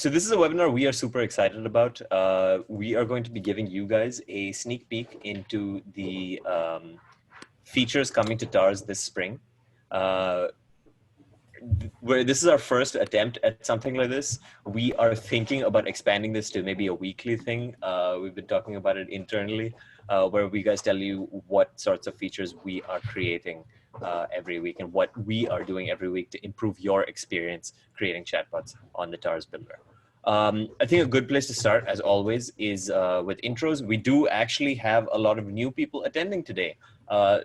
So this is a webinar we are super excited about. We are going to be giving you guys a sneak peek into the features coming to TARS this spring. Where this is our first attempt at something like this. We are thinking about expanding this to maybe a weekly thing. We've been talking about it internally, where we guys tell you what sorts of features we are creating every week and what we are doing every week to improve your experience creating chatbots on the TARS builder. I think a good place to start, as always, is with intros. We do actually have a lot of new people attending today.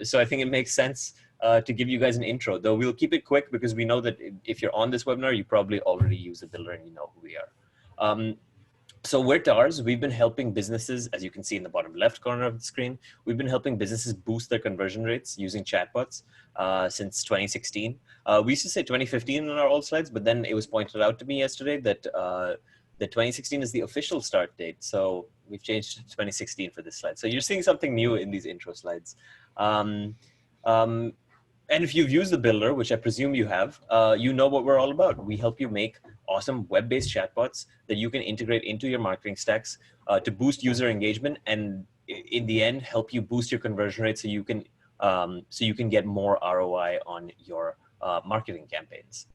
So I think it makes sense to give you guys an intro, though we'll keep it quick because we know that if you're on this webinar, you probably already use the builder and you know who we are. So we're TARS. We've been helping businesses, as you can see in the bottom left corner of the screen, we've been helping businesses boost their conversion rates using chatbots since 2016. We used to say 2015 on our old slides, but then it was pointed out to me yesterday that that 2016 is the official start date. So we've changed to 2016 for this slide. So you're seeing something new in these intro slides. And if you've used the builder, which I presume you have, you know what we're all about. We help you make awesome web-based chatbots that you can integrate into your marketing stacks to boost user engagement, and in the end, help you boost your conversion rate so you can get more ROI on your marketing campaigns.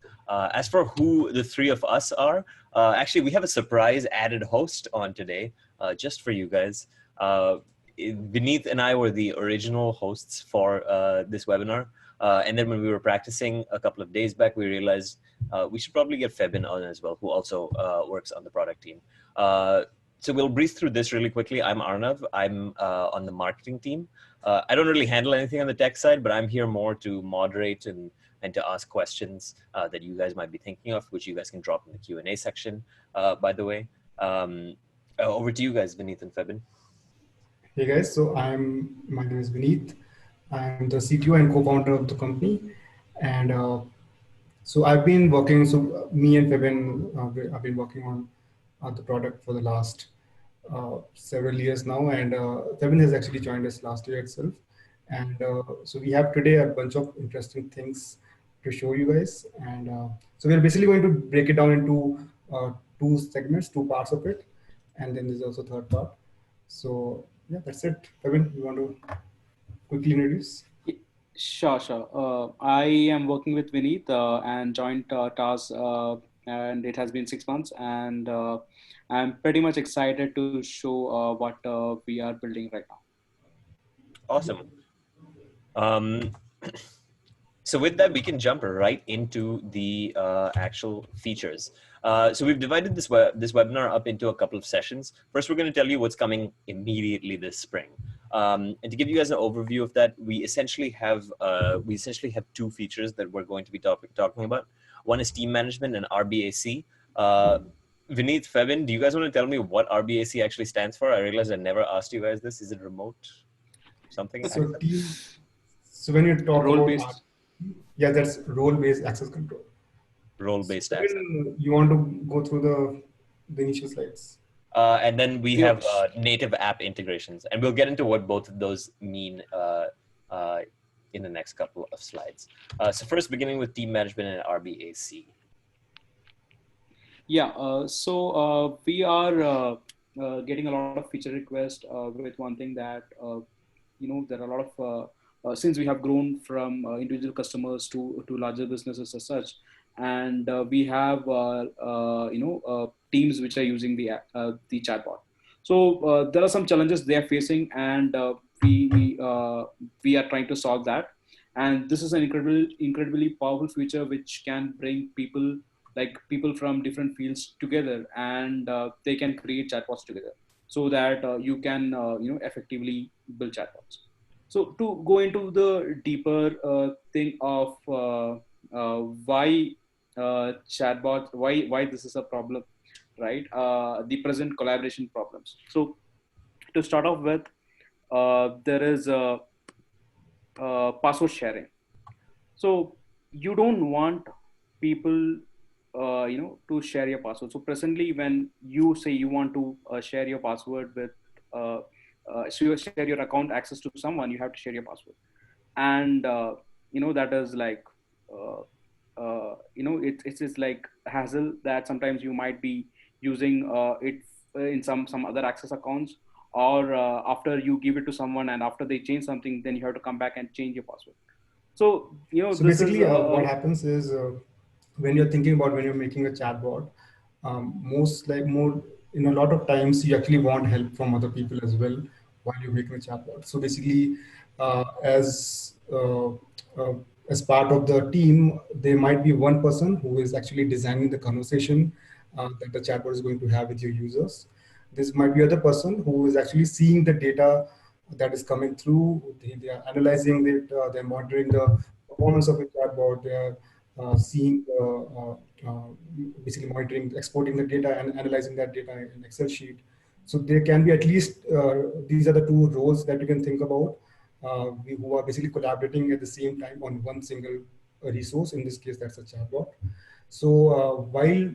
As for who the three of us are, actually, we have a surprise added host on today just for you guys. Vinit and I were the original hosts for this webinar. And then when we were practicing a couple of days back, we realized we should probably get Febin on as well, who also works on the product team. So we'll breeze through this really quickly. I'm Arnav. I'm on the marketing team. I don't really handle anything on the tech side, but I'm here more to moderate and to ask questions that you guys might be thinking of, which you guys can drop in the Q&A section, by the way. Over to you guys, Vinit and Febin. Hey guys, so my name is Vinit. I'm the CTO and co-founder of the company. And so I've been working, me and Febin have been working on the product for the last several years now. And Febin has actually joined us last year itself. And so we have today a bunch of interesting things to show you guys. And so we're basically going to break it down into two segments, two parts of it. And then there's also a third part. So yeah, that's it. Febin, you want to quickly introduce? Sure. I am working with Vinit and joined TARS, and it has been 6 months. And I'm pretty much excited to show what we are building right now. Awesome. So with that, we can jump right into the actual features. So we've divided this webinar up into a couple of sessions. First, we're going to tell you what's coming immediately this spring. And to give you guys an overview of that, we essentially have two features that we're going to be talking about. One is team management and RBAC. Vinit, Febin, do you guys want to tell me what RBAC actually stands for? I realized I never asked you guys this. Is it remote? Something? So when you talk about yeah, that's role-based access control. Role-based access. You want to go through the initial slides? And then we have native app integrations, and we'll get into what both of those mean in the next couple of slides. So first, beginning with team management and RBAC. Yeah, so we are getting a lot of feature requests with one thing that, there are a lot of, since we have grown from individual customers to larger businesses as such, and we have, teams which are using the chatbot. So there are some challenges they are facing, and we are trying to solve that. And this is an incredibly powerful feature which can bring people from different fields together, and they can create chatbots together, so that you can effectively build chatbots. So to go into the deeper thing of why chatbots, why this is a problem, right? The present collaboration problems. So to start off with, there is password sharing. So you don't want people to share your password. So presently, when you say you want to share your password with so you share your account access to someone, you have to share your password. And that is like it's like hassle that sometimes you might be using it in some other access accounts, or after you give it to someone and after they change something, then you have to come back and change your password. So So this is basically, what happens is when you're thinking about when you're making a chatbot, more in a lot of times you actually want help from other people as well while you're making a chatbot. So basically, uh, as uh, uh, as part of the team, there might be one person who is actually designing the conversation that the chatbot is going to have with your users. This might be other person who is actually seeing the data that is coming through. They are analyzing it. They're monitoring the performance of the chatbot. They are seeing, basically monitoring, exporting the data and analyzing that data in Excel sheet. So there can be at least these are the two roles that you can think about, who are basically collaborating at the same time on one single resource. In this case, that's a chatbot. So while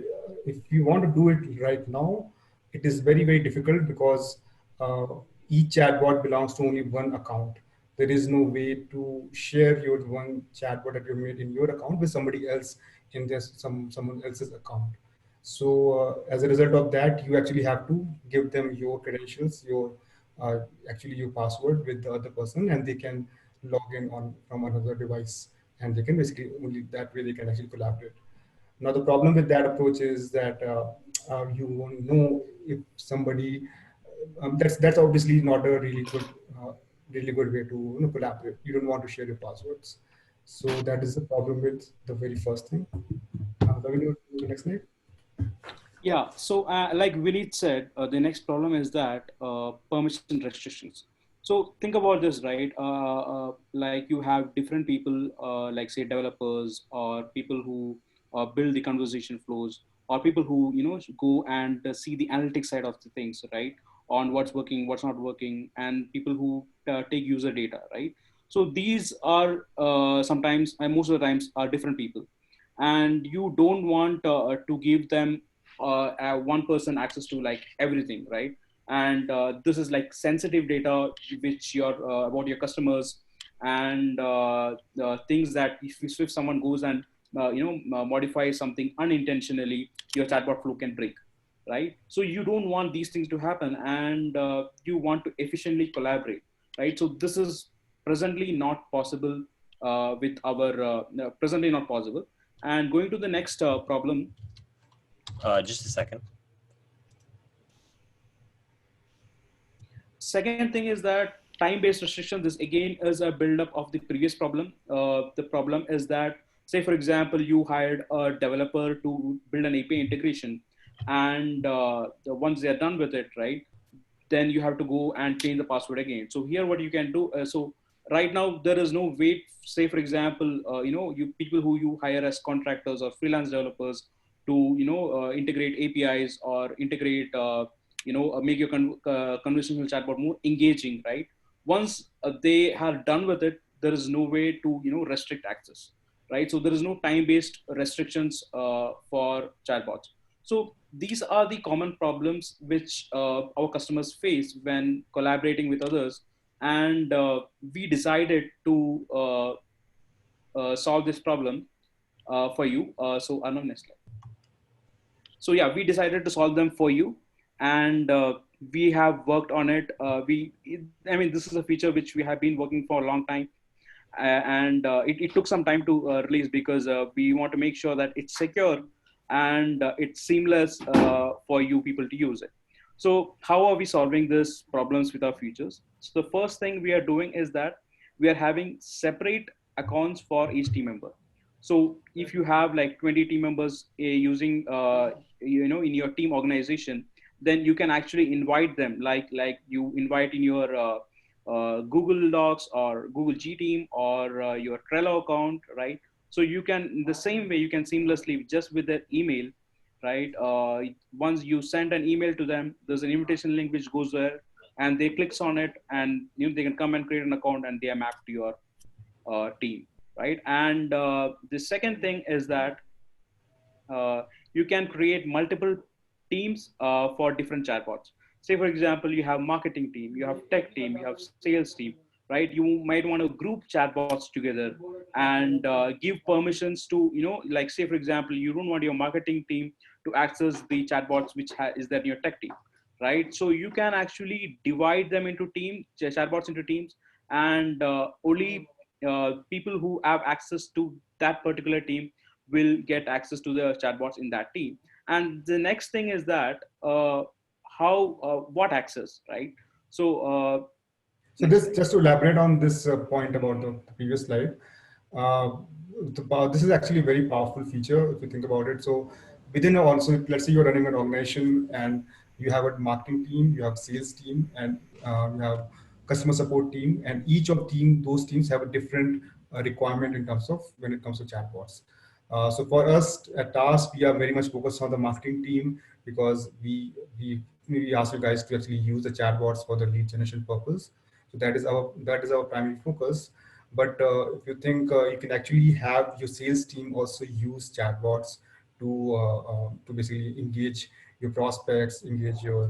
if you want to do it right now, it is very, very difficult because uh, each chatbot belongs to only one account. There is no way to share your one chatbot that you made in your account with somebody else in someone else's account. So as a result of that, you actually have to give them your credentials, your actually your password with the other person, and they can log in on from another device, and they can basically only that way they can actually collaborate. Now, the problem with that approach is that you won't know if somebody. That's obviously not a really good way to collaborate. You don't want to share your passwords, so that is the problem with the very first thing. Can we go to the next slide? Yeah, so like Vinit said, the next problem is that permission restrictions. So think about this, right? Like you have different people, like say developers or people who build the conversation flows, or people who go and see the analytics side of the things, right? On what's working, what's not working, and people who take user data, right? So these are sometimes, and most of the times, are different people, and you don't want to give them one person access to like everything, right? And this is like sensitive data which your about your customers, and things that if someone goes and modifies something unintentionally, your chatbot flow can break, right? So you don't want these things to happen, and you want to efficiently collaborate, right? So this is presently not possible with our presently not possible. And going to the next problem. Just a second. Second thing is that time-based restriction. This again is a build-up of the previous problem. The problem is that, say for example, you hired a developer to build an API integration, and once they are done with it, right, then you have to go and change the password again. So here, what you can do, so right now there is no way. Say for example, you people who you hire as contractors or freelance developers to integrate APIs or integrate make your conversational chatbot more engaging, right? Once they are done with it, there is no way to restrict access, right? So there is no time based restrictions for chatbots. So these are the common problems which our customers face when collaborating with others, and we decided to solve this problem for you. So Arnav, next slide. So yeah, we decided to solve them for you, and we have worked on it. I mean, this is a feature which we have been working for a long time, and it took some time to release, because we want to make sure that it's secure and it's seamless for you people to use it. So how are we solving these problems with our features? So the first thing we are doing is that we are having separate accounts for each team member. So if you have like 20 team members using in your team organization, then you can actually invite them, like you invite in your Google Docs or Google G Team or your Trello account, right? So you can, in the same way, you can seamlessly just with their email, right? Once you send an email to them, there's an invitation link which goes there, and they clicks on it, and they can come and create an account, and they are mapped to your team, right? And the second thing is that you can create multiple teams for different chatbots. Say for example, you have marketing team, you have tech team, you have sales team, right? You might want to group chatbots together and give permissions to, like say for example, you don't want your marketing team to access the chatbots which is there in your tech team, right? So you can actually divide them into teams, chatbots into teams, and only people who have access to that particular team will get access to the chatbots in that team. And the next thing is that what access, right? So So next this, slide. just to elaborate on this point about the previous slide, uh, this is actually a very powerful feature if you think about it. So within also, let's say you're running an organization and you have a marketing team, you have sales team, and you have customer support team, and each of those teams have a different requirement in terms of when it comes to chatbots. So for us at TARS, we are very much focused on the marketing team because we ask you guys to actually use the chatbots for the lead generation purpose. So that is our primary focus. But if you think you can actually have your sales team also use chatbots to basically engage your prospects, engage your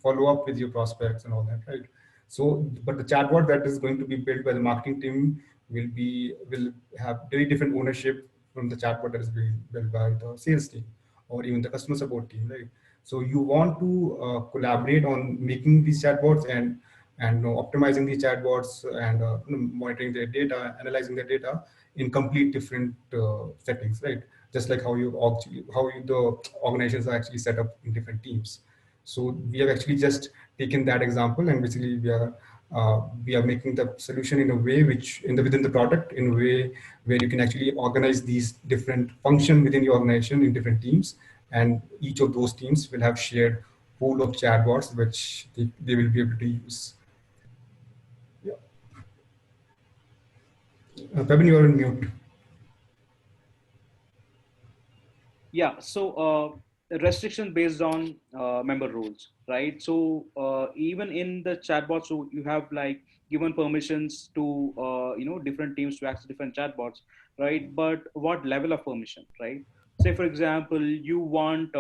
follow up with your prospects and all that, right? So, but the chatbot that is going to be built by the marketing team will have very different ownership from the chatbot that is being built by the sales team or even the customer support team, right? So you want to collaborate on making these chatbots and optimizing these chatbots and monitoring their data, analyzing their data in complete different settings, right? Just like the organizations are actually set up in different teams. So we have actually just taken that example, and basically we are making the solution in a way within the product in a way where you can actually organize these different functions within the organization in different teams, and each of those teams will have shared pool of chatbots which they will be able to use. Yeah. Pebin, you are on mute. Yeah, so restriction based on member roles, right? So even in the chatbot, so you have like given permissions to different teams to access different chatbots, right? But what level of permission, right? Say for example, you want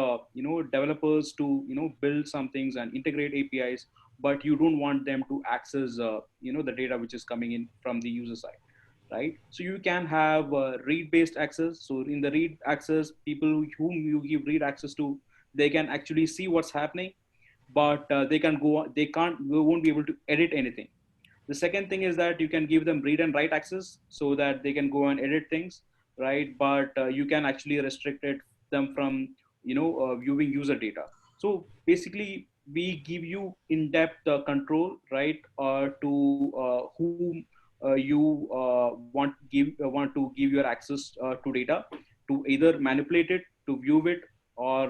developers to build some things and integrate APIs, but you don't want them to access the data which is coming in from the user side, right? So you can have read-based access. So in the read access, people whom you give read access to, they can actually see what's happening, but they won't be able to edit anything. The second thing is that you can give them read and write access so that they can go and edit things, right? But you can actually restrict them from viewing user data. So basically, we give you in-depth control, right, to whom you want to give your access to data, to either manipulate it, to view it, or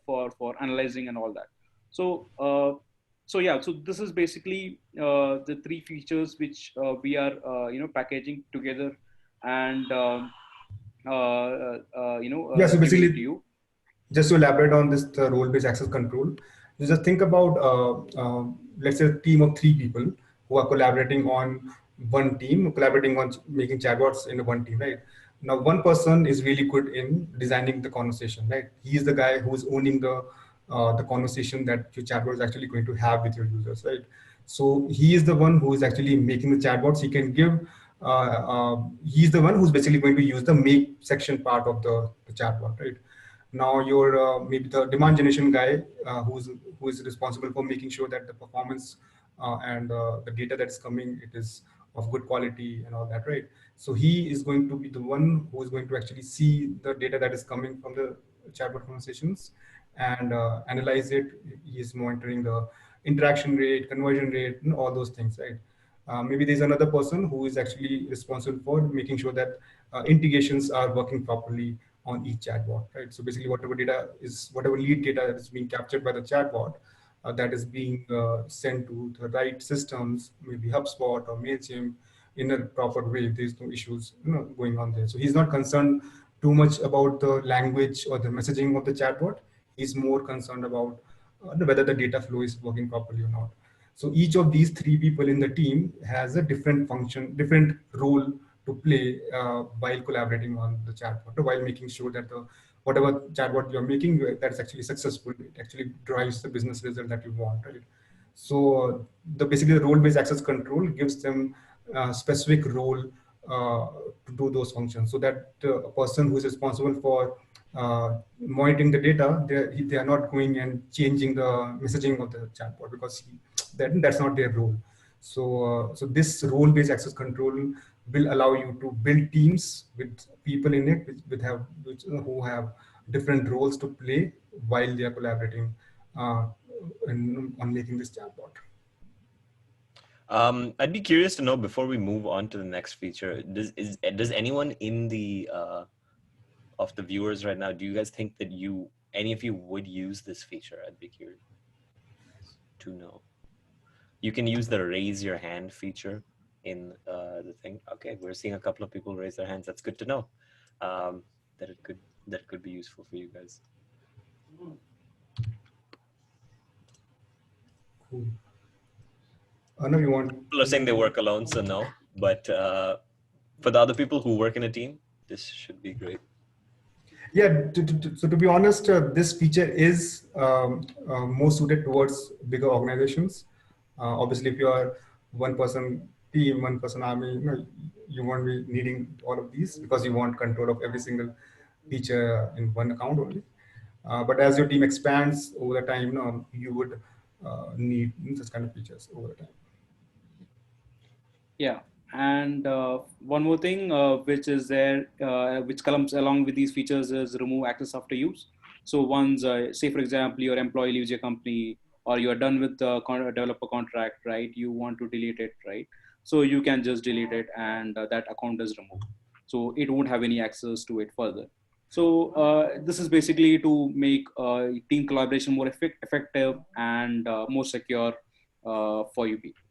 for analyzing and all that. So yeah, so this is basically the three features which we are packaging together and Yeah, so giving it to basically, you. just to elaborate on this role-based access control, you just think about let's say a team of 3 people who are collaborating on one team, collaborating on making chatbots in one team, right? Now, one person is really good in designing the conversation, right? He is the guy who's owning the conversation that your chatbot is actually going to have with your users, right? So he is the one who is actually making the chatbots. He can give. He's the one who's basically going to use the make section part of the chatbot, right? Now your maybe the demand generation guy who is responsible for making sure that the performance and the data that's coming, it is of good quality and all that, right? So he is going to be the one who is going to actually see the data that is coming from the chatbot conversations and analyze it. He is monitoring the interaction rate, conversion rate, and all those things, right? Maybe there's another person who is actually responsible for making sure that integrations are working properly on each chatbot, right? So basically, whatever lead data that is being captured by the chatbot, that is being sent to the right systems, maybe HubSpot or Mailchimp, in a proper way. There's no issues, going on there. So he's not concerned too much about the language or the messaging of the chatbot. He's more concerned about whether the data flow is working properly or not. So each of these 3 people in the team has a different function, different role to play while collaborating on the chatbot, or while making sure that whatever chatbot you're making, that's actually successful. It actually drives the business result that you want, right? So basically the role-based access control gives them a specific role to do those functions, so that a person who is responsible for monitoring the data, they are not going and changing the messaging of the chatbot, because that's not their role. So this role-based access control will allow you to build teams with people in it, who have different roles to play while they are collaborating on making this chatbot. I'd be curious to know, before we move on to the next feature, does anyone in the of the viewers right now, do you guys think that any of you would use this feature? I'd be curious to know. You can use the raise your hand feature in the thing. Okay, we're seeing a couple of people raise their hands. That's good to know. That it could be useful for you guys. Cool. Arnav, you want? People are saying they work alone, so no. But for the other people who work in a team, this should be great. Yeah, so to be honest, this feature is more suited towards bigger organizations. Obviously, if you are one person team, one person army, you won't be needing all of these, because you want control of every single feature in one account only. But as your team expands over the time, you would need such kind of features over the time. Yeah, and one more thing which is there, which comes along with these features, is remove access after use. So once, say for example, your employee leaves your company, or you are done with the developer contract, right? You want to delete it, right? So you can just delete it, and that account is removed. So it won't have any access to it further. So this is basically to make team collaboration more effective and more secure for you people.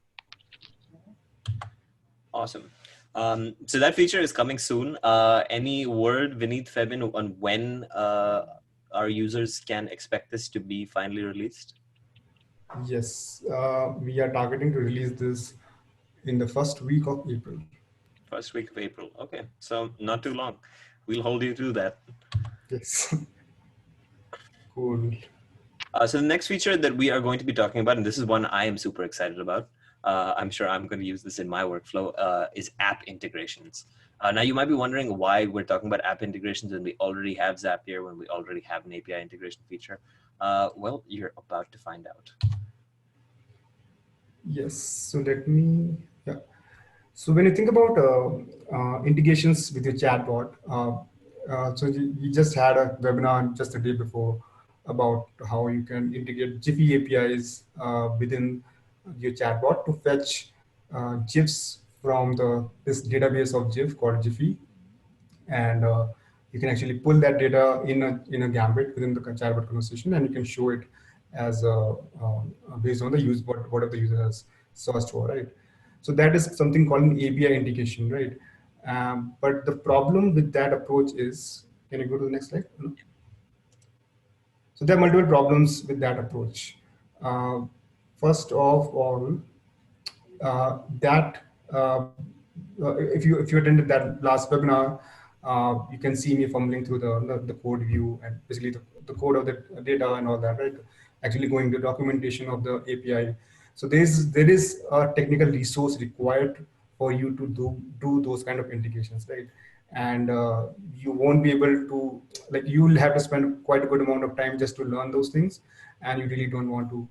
Awesome. So that feature is coming soon. Any word, Vinit, Febin, on when our users can expect this to be finally released? Yes, we are targeting to release this in the first week of April. First week of April. Okay, so not too long. We'll hold you to that. Yes. Cool. So the next feature that we are going to be talking about, and this is one I am super excited about, I'm sure I'm going to use this in my workflow, is app integrations. Now you might be wondering why we're talking about app integrations when we already have Zapier, when we already have an API integration feature. Well, you're about to find out. Yes, so let me, yeah. So when you think about integrations with your chatbot, so we just had a webinar just a day before about how you can integrate Jiffy APIs within your chatbot to fetch GIFs from this database of GIF called Jiffy, and you can actually pull that data in a Gambit within the chatbot conversation, and you can show it as based on the whatever the user has searched for, right? So that is something called an API integration, right? But the problem with that approach is, can you go to the next slide? So there are multiple problems with that approach. First of all, if you attended that last webinar, you can see me fumbling through the code view and basically the code of the data and all that, right? Actually going to documentation of the API. So there is a technical resource required for you to do those kind of integrations, right? And you won't be able to, like, you will have to spend quite a good amount of time just to learn those things, and you really don't want to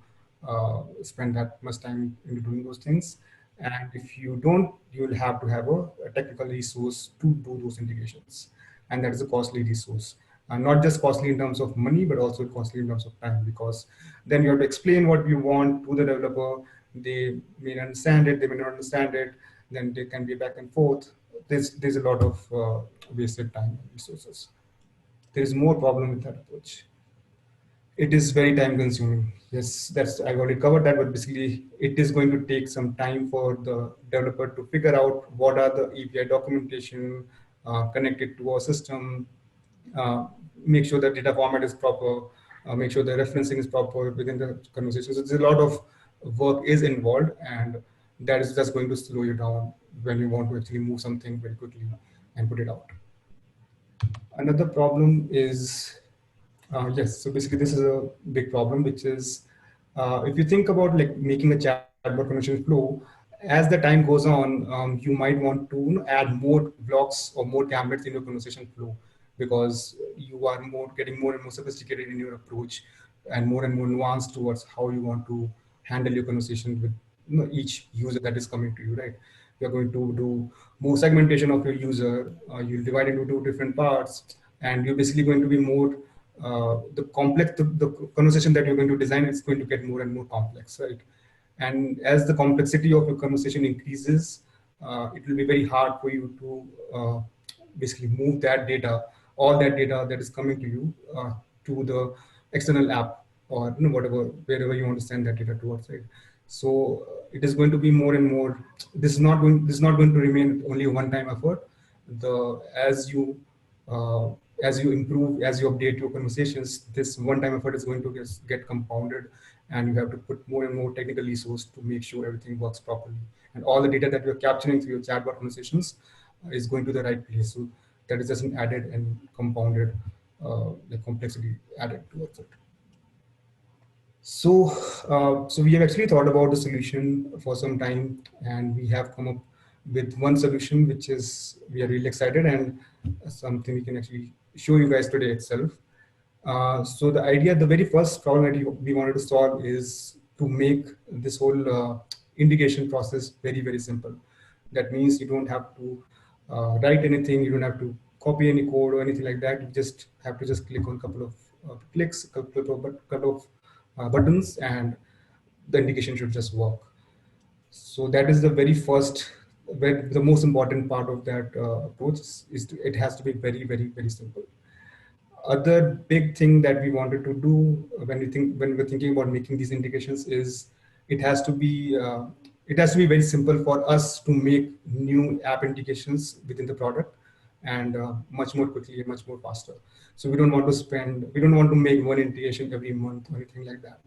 spend that much time into doing those things. And if you don't, you will have to have a technical resource to do those integrations, and that is a costly resource. And not just costly in terms of money, but also costly in terms of time, because then you have to explain what you want to the developer. They may understand it, they may not understand it. Then there can be back and forth. There's a lot of wasted time and resources. There is more problem with that approach. It is very time consuming. Yes, I've already covered that, but basically it is going to take some time for the developer to figure out what are the API documentation, connect it to our system, make sure the data format is proper, make sure the referencing is proper within the conversation. So there's a lot of work is involved, and that is just going to slow you down when you want to actually move something very quickly and put it out. Another problem is, yes, so basically this is a big problem, which is if you think about like making a chatbot conversation flow, as the time goes on, you might want to add more blocks or more gambits in your conversation flow, because you are getting more and more sophisticated in your approach and more nuanced towards how you want to handle your conversation with each user that is coming to you, right? You're going to do more segmentation of your user. You'll divide into two different parts, and you're basically going to be more the conversation that you're going to design is going to get more and more complex, right? And as the complexity of your conversation increases, it will be very hard for you to basically move that data, all that data that is coming to you, to the external app, or whatever, wherever you want to send that data towards, right? So it is going to be more and more. This is not going to remain only a one-time effort. Uh, as you improve, as you update your conversations, this one-time effort is going to get compounded, and you have to put more and more technical resource to make sure everything works properly. And all the data that you're capturing through your chatbot conversations is going to the right place. So that is just an added and compounded like complexity added towards it. So we have actually thought about the solution for some time, and we have come up with one solution, which is we are really excited and something we can actually show you guys today itself. So the idea, the very first problem that we wanted to solve is to make this whole integration process very, very simple. That means you don't have to write anything, you don't have to copy any code or anything like that. You just have to just click on a couple of clicks, couple of buttons, and the integration should just work. So that is the very first, the most important part of that approach it has to be very, very, very simple. Other big thing that we wanted to do when we're thinking about making these integrations is it has to be very simple for us to make new app integrations within the product, and much more quickly and much more faster. So we don't want to make one integration every month or anything like that.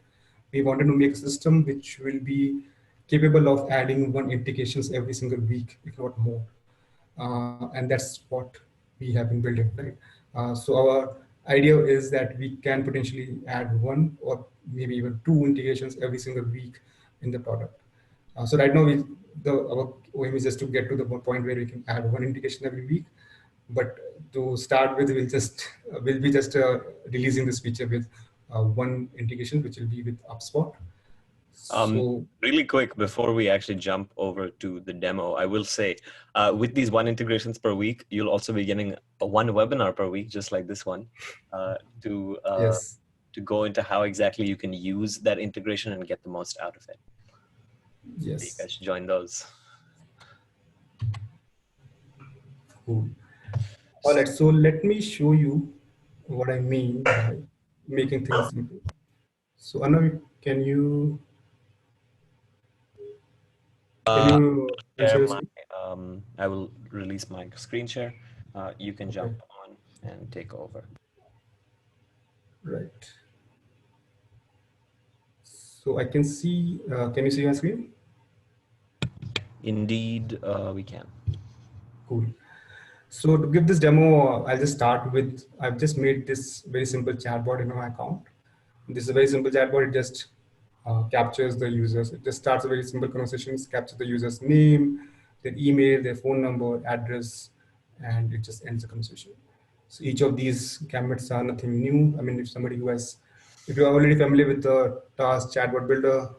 We wanted to make a system which will be capable of adding one integrations every single week, if not more. And that's what we have been building, right? So our idea is that we can potentially add one or maybe even two integrations every single week in the product. So right now, our aim is just to get to the point where we can add one integration every week. But to start with, we'll be just releasing this feature with one integration, which will be with HubSpot. So really quick, before we actually jump over to the demo, I will say with these one integrations per week, you'll also be getting one webinar per week, just like this one, yes, to go into how exactly you can use that integration and get the most out of it. yes, You guys should join those. cool. All right, so let me show you what I mean by making things simple. So Arnav, can you share your screen? I will release my screen share. You can Okay. jump on and take over. Right. So I can see, can you see my screen? Indeed, we can. Cool. So to give this demo, I'll just start with, I've just made this very simple chatbot in my account. This is a very simple chatbot. It just captures the users. It just starts a very simple conversations, captures the user's name, their email, their phone number, address, and it just ends the conversation. So each of these gambits are nothing new. I mean, if you're already familiar with the TARS chatbot builder,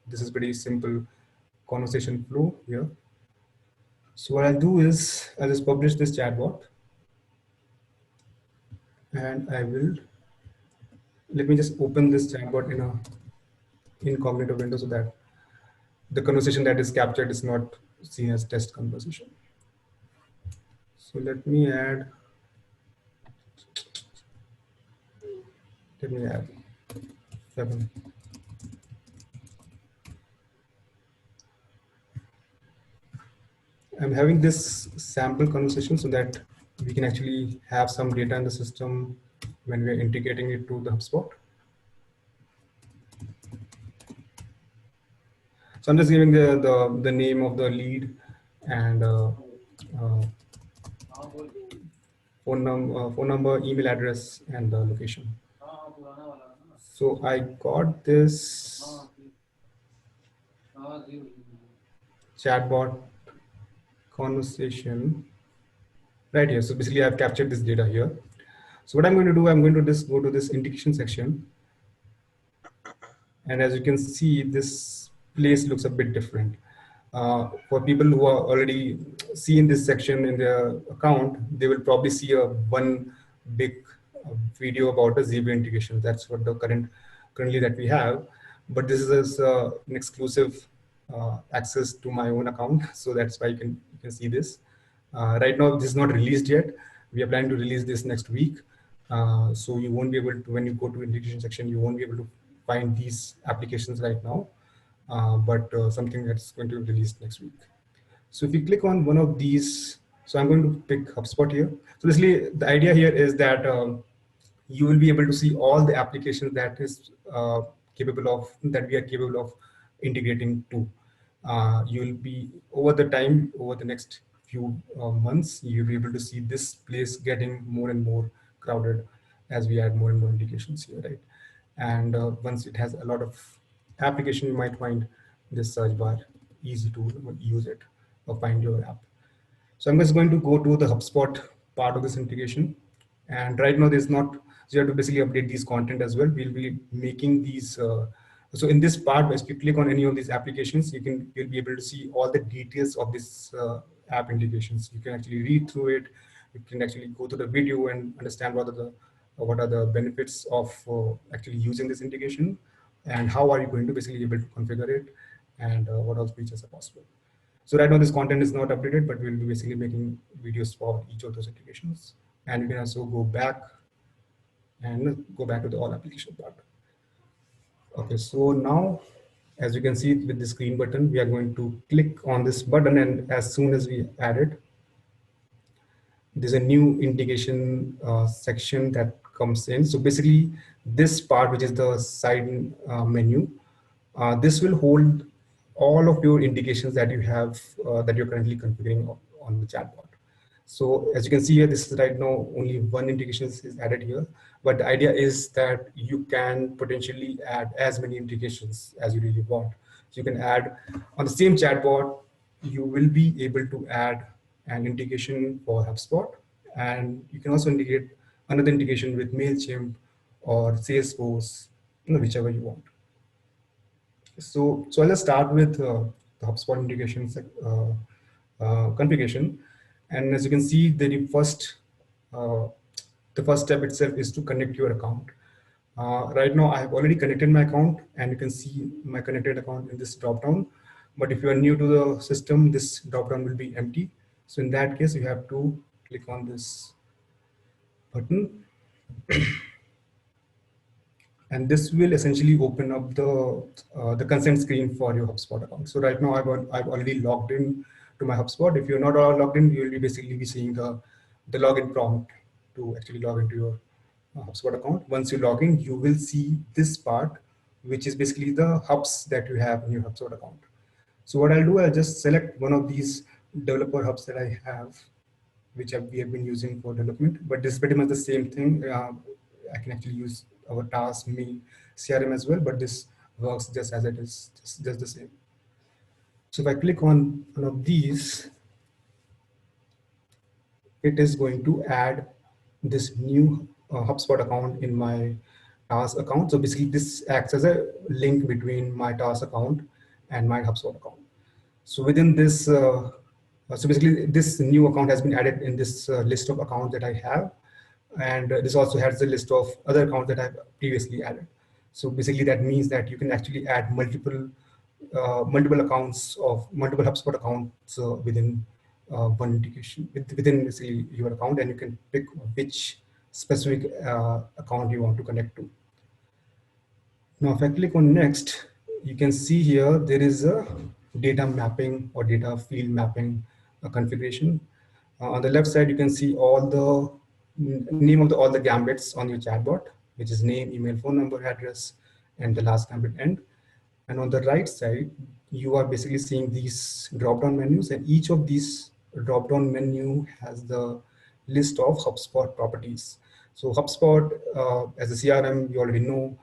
this is pretty simple conversation flow here. So what I'll do is I'll just publish this chatbot, and let me just open this chatbot in a incognito window so that the conversation that is captured is not seen as test conversation. So let me add 7. I'm having this sample conversation so that we can actually have some data in the system when we're integrating it to the HubSpot. So I'm just giving the name of the lead and phone number, email address, and the location. So I got this chatbot conversation right here. So basically I've captured this data here. So what I'm going to do, I'm going to just go to this integration section. And as you can see, this place looks a bit different. For people who are already seeing this section in their account, they will probably see a one big video about the zebra integration. That's what the currently that we have. But this is an exclusive access to my own account, so that's why you can see this. Right now, this is not released yet. We are planning to release this next week. So you won't be able to, when you go to integration section, you won't be able to find these applications right now, but something that's going to be released next week. So if you click on one of these, so I'm going to pick HubSpot here. So basically the idea here is that you will be able to see all the applications that is that we are capable of integrating to. You will be over the next few months, you'll be able to see this place getting more and more crowded as we add more and more integrations here, right? And once it has a lot of application, you might find this search bar easy to use it or find your app. So I'm just going to go to the HubSpot part of this integration. And right now there's not, so you have to basically update these content as well. We'll be making these, so in this part, if you click on any of these applications, you'll be able to see all the details of this app integrations. You can actually read through it. You can actually go to the video and understand what are the benefits of actually using this integration, and how are you going to basically able to configure it, and what else features are possible. So right now this content is not updated, but we'll be basically making videos for each of those integrations. And you can also go back to the all application part. Okay, so now, as you can see with this green button, we are going to click on this button, and as soon as we add it, there's a new integration section that comes in. So basically this part, which is the side menu, this will hold all of your indications that you have that you're currently configuring on the chatbot. So as you can see here, this is right now only one integration is added here, but the idea is that you can potentially add as many integrations as you really want. So you can add on the same chatbot, you will be able to add an integration for HubSpot, and you can also integrate another integration with MailChimp or Salesforce, whichever you want. So I'll just start with the HubSpot integration configuration. And as you can see, the first step itself is to connect your account. Right now, I have already connected my account, and you can see my connected account in this dropdown. But if you are new to the system, this dropdown will be empty. So in that case, you have to click on this button. And this will essentially open up the consent screen for your HubSpot account. So right now I've already logged in to my HubSpot. If you're not logged in, you will basically be seeing the login prompt to actually log into your HubSpot account. Once you log in, you will see this part, which is basically the hubs that you have in your HubSpot account. So what I'll do, I'll just select one of these developer hubs that I have, which we have been using for development, but this is pretty much the same thing. I can actually use our TARS mail CRM as well, but this works just as it is, just the same. So if I click on one of these, it is going to add this new HubSpot account in my TARS account. So basically this acts as a link between my TARS account and my HubSpot account. So within this, so basically this new account has been added in this list of accounts that I have. And this also has a list of other accounts that I've previously added. So basically that means that you can actually add multiple accounts of multiple HubSpot accounts within one integration, within basically your account, and you can pick which specific account you want to connect to. Now, if I click on next, you can see here there is a data mapping or data field mapping configuration. On the left side, you can see all the name of all the gambits on your chatbot, which is name, email, phone number, address, and the last gambit end. And on the right side, you are basically seeing these drop-down menus, and each of these drop-down menu has the list of HubSpot properties. So HubSpot, as a CRM, you already know,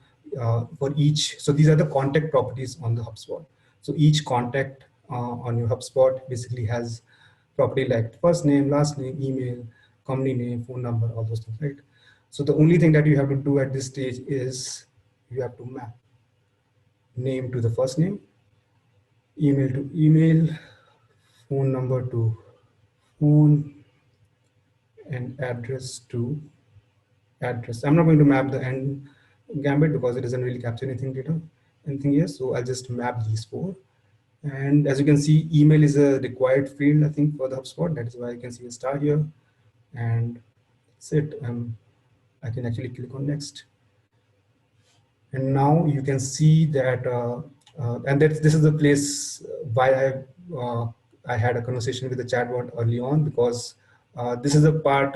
for each, so these are the contact properties on the HubSpot. So each contact on your HubSpot basically has property like first name, last name, email, company name, phone number, all those things, right? So the only thing that you have to do at this stage is you have to map name to the first name, email to email, phone number to phone, and address to address. I'm not going to map the end gambit because it doesn't really capture anything here. So I'll just map these four. And as you can see, email is a required field, I think, for the HubSpot. That is why you can see a star here. And that's it. I can actually click on next. And now you can see that, and this is the place why I had a conversation with the chatbot early on, because this is a part,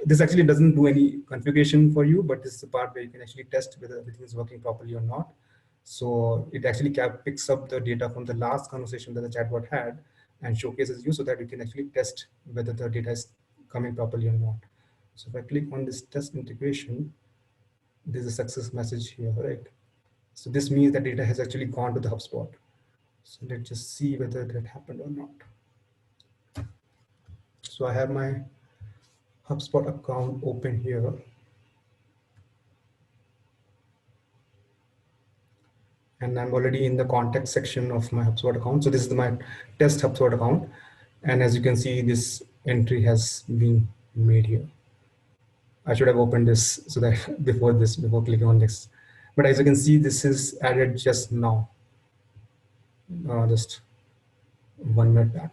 this actually doesn't do any configuration for you, but this is the part where you can actually test whether everything is working properly or not. So it actually picks up the data from the last conversation that the chatbot had and showcases you so that you can actually test whether the data is coming properly or not. So if I click on this test integration, there's a success message here, right? So this means that data has actually gone to the HubSpot. So let's just see whether that happened or not. So I have my HubSpot account open here. And I'm already in the contact section of my HubSpot account. So this is my test HubSpot account. And as you can see, this entry has been made here. I should have opened this so that before clicking on next. But as you can see, this is added just now, just 1 minute back.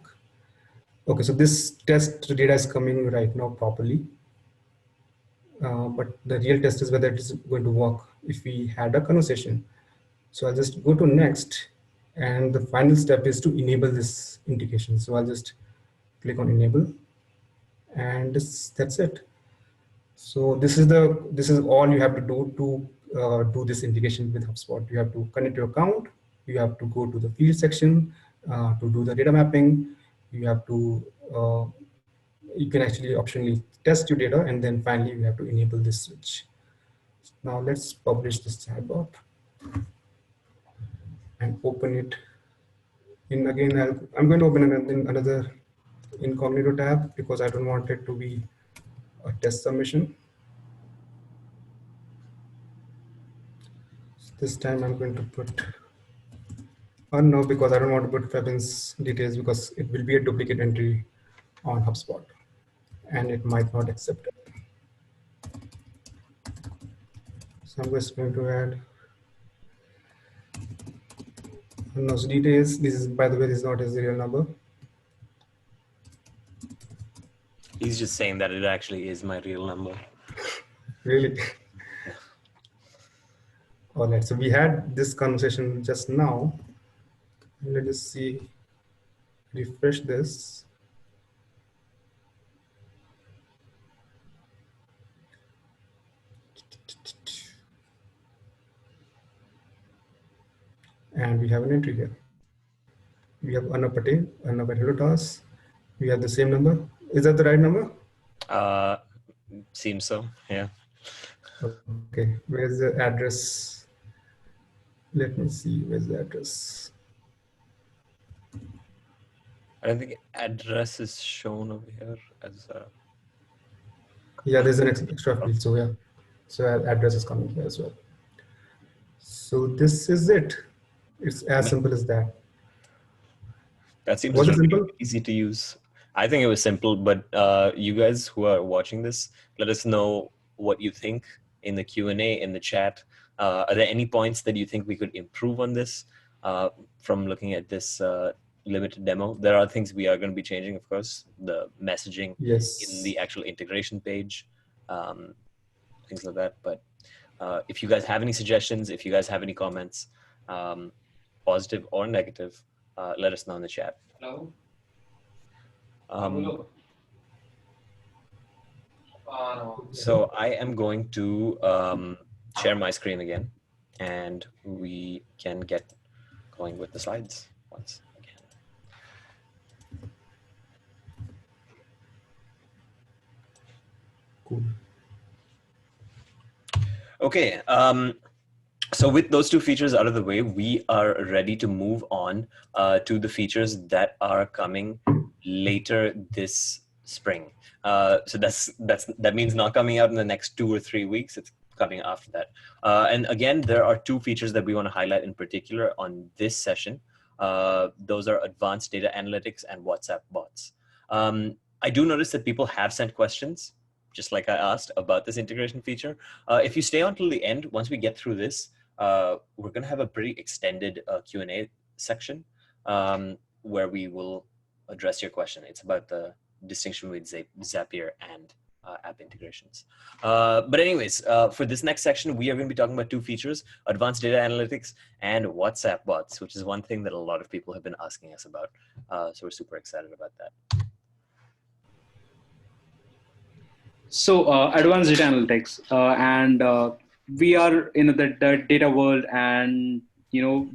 Okay, so this test data is coming right now properly. But the real test is whether it is going to work if we had a conversation. So I'll just go to next, and the final step is to enable this integration. So I'll just click on enable, and that's it. So this is all you have to do to do this integration with HubSpot. You have to connect your account. You have to go to the field section to do the data mapping. You have to you can actually optionally test your data, and then finally you have to enable this switch. Now let's publish this chatbot and open it. And again, I'm going to open another incognito tab because I don't want it to be a test submission. This time I'm going to put Arnav because I don't want to put Fabian's details because it will be a duplicate entry on HubSpot and it might not accept it. So I'm just going to add Arnav's details. This is, by the way, this is not his real number. He's just saying that it actually is my real number. Really? All right, so we had this conversation just now. Let us see, refresh this. And we have an entry here. We have Arnav Patel, Arnav at Hello TARS. We have the same number. Is that the right number? Seems so, yeah. Okay, where's the address? Let me see, where's the address? I don't think address is shown over here as yeah, there's an extra field, so yeah. So address is coming here as well. So this is it. It's as simple as that. That seems Was it really simple? easy to use. I think it was simple, but you guys who are watching this, let us know what you think in the Q&A, in the chat. Are there any points that you think we could improve on this from looking at this limited demo? There are things we are going to be changing, of course, the messaging in the actual integration page, things like that. But if you guys have any suggestions, if you guys have any comments, positive or negative, let us know in the chat. Hello. So I am going to share my screen again, and we can get going with the slides once again. Cool. Okay. So with those two features out of the way, we are ready to move on to the features that are coming later this spring. So that means not coming out in the next 2 or 3 weeks. It's coming after that. And again, there are two features that we want to highlight in particular on this session. Those are advanced data analytics and WhatsApp bots. I do notice that people have sent questions, just like I asked, about this integration feature. If you stay on till the end, once we get through this, we're going to have a pretty extended Q&A section where we will address your question. It's about the distinction between Zapier and app integrations. But anyways, for this next section, we are going to be talking about two features: advanced data analytics and WhatsApp bots, which is one thing that a lot of people have been asking us about. So we're super excited about that. So advanced data analytics, and we are in the data world, and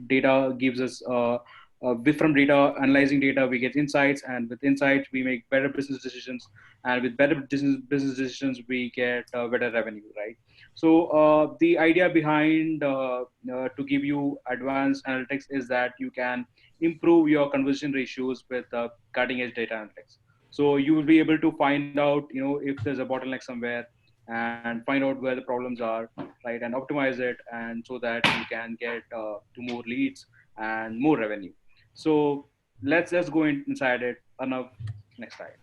data gives us from data, analyzing data, we get insights, and with insights we make better business decisions, and with better business decisions we get better revenue, right? So the idea behind to give you advanced analytics is that you can improve your conversion ratios with cutting edge data analytics. So you will be able to find out, if there's a bottleneck somewhere, and find out where the problems are, right, and optimize it, and so that you can get to more leads and more revenue. So let's go inside it. Arnav, next slide.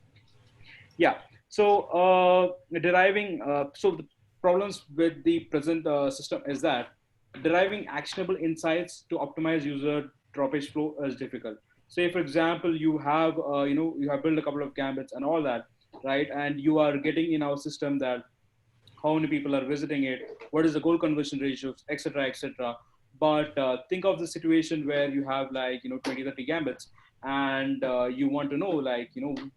Yeah. So deriving. So the problems with the present system is that deriving actionable insights to optimize user droppage flow is difficult. Say, for example, you have you have built a couple of gambits and all that, right? And you are getting in our system that how many people are visiting it, what is the goal conversion ratios, etc., etc. But think of the situation where you have 20, 30 gambits, and you want to know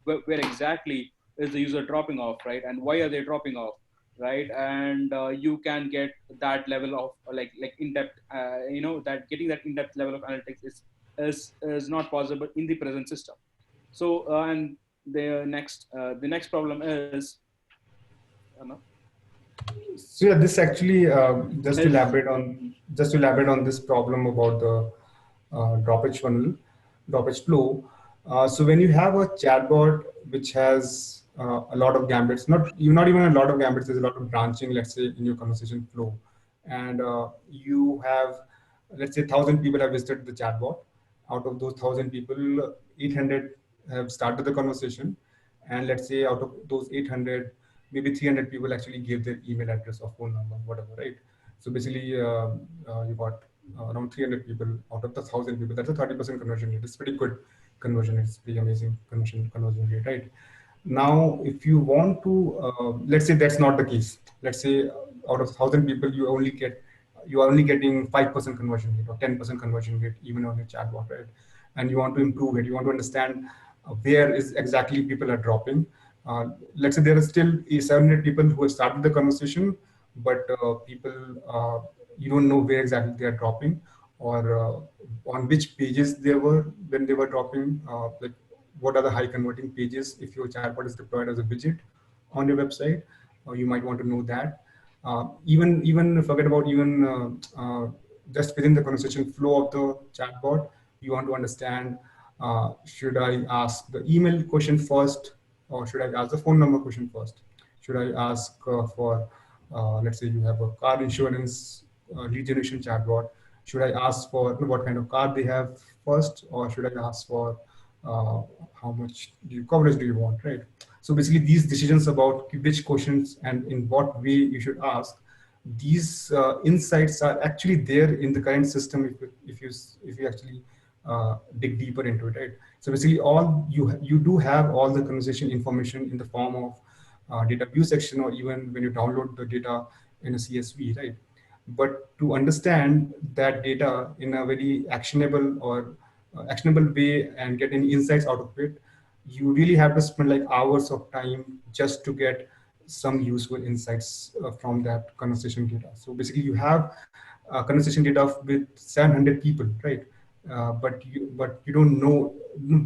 where exactly is the user dropping off, right? And why are they dropping off, right? And you can get that level of in-depth, that getting that in-depth level of analytics is not possible in the present system. So and the next problem is, So yeah, this actually just to elaborate on this problem about the droppage funnel, droppage flow. So when you have a chatbot which has a lot of gambits, not even a lot of gambits, there's a lot of branching, let's say, in your conversation flow, and you have, let's say, 1,000 people have visited the chatbot. Out of those 1,000 people, 800 have started the conversation, and let's say out of those 800, maybe 300 people actually gave their email address or phone number, whatever, right? So basically, you got around 300 people out of the 1,000 people. That's a 30% conversion rate. It's pretty good conversion. It's pretty amazing conversion rate, right? Now, if you want to, let's say that's not the case. Let's say out of 1,000 people, you are only getting 5% conversion rate or 10% conversion rate, even on your chatbot, right? And you want to improve it. You want to understand where is exactly people are dropping. Let's say there are still 700 people who have started the conversation, but people, you don't know where exactly they are dropping, or on which pages they were when they were dropping, like what are the high converting pages if your chatbot is deployed as a widget on your website. You might want to know that. Even forget about even just within the conversation flow of the chatbot, you want to understand, should I ask the email question first, or should I ask the phone number question first? Should I ask for, let's say you have a car insurance lead generation chatbot, should I ask for what kind of car they have first, or should I ask for how much coverage do you want, right? So basically these decisions about which questions and in what way you should ask, these insights are actually there in the current system if you actually dig deeper into it, right? So basically all you do have all the conversation information in the form of data view section, or even when you download the data in a CSV, right? But to understand that data in a very actionable or actionable way and get any insights out of it, you really have to spend like hours of time just to get some useful insights from that conversation data. So basically you have conversation data with 700 people, right? But you don't know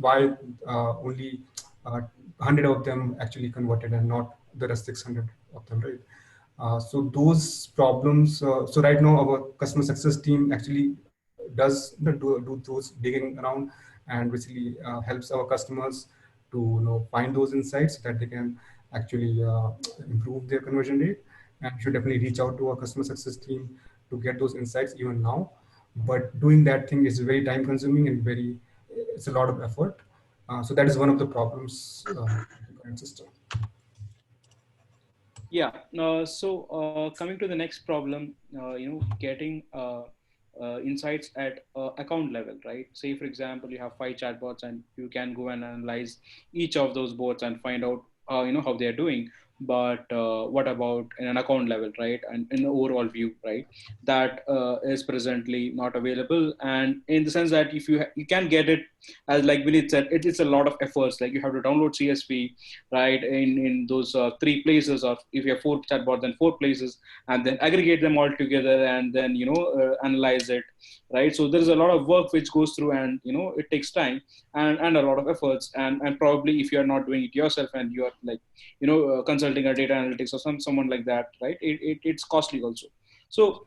why only 100 of them actually converted and not the rest 600 of them, right? So those problems. So right now our customer success team actually does do those digging around, and basically helps our customers to find those insights so that they can actually improve their conversion rate. And you should definitely reach out to our customer success team to get those insights even now. But doing that thing is very time consuming and it's a lot of effort. So that is one of the problems with the current system. Yeah. Coming to the next problem, getting insights at account level, right? Say, for example, you have 5 chatbots, and you can go and analyze each of those bots and find out, how they are doing. But what about in an account level, right? And in the overall view, right? That is presently not available. And in the sense that if you can get it, as like Vinit said, it's a lot of efforts. Like you have to download CSV, right, in those 3 places, or if you have 4 chatbots, then 4 places, and then aggregate them all together, and then analyze it, right? So there's a lot of work which goes through, and it takes time and a lot of efforts, and probably if you're not doing it yourself, and you're like consulting a data analytics or someone like that, right, it's costly also. So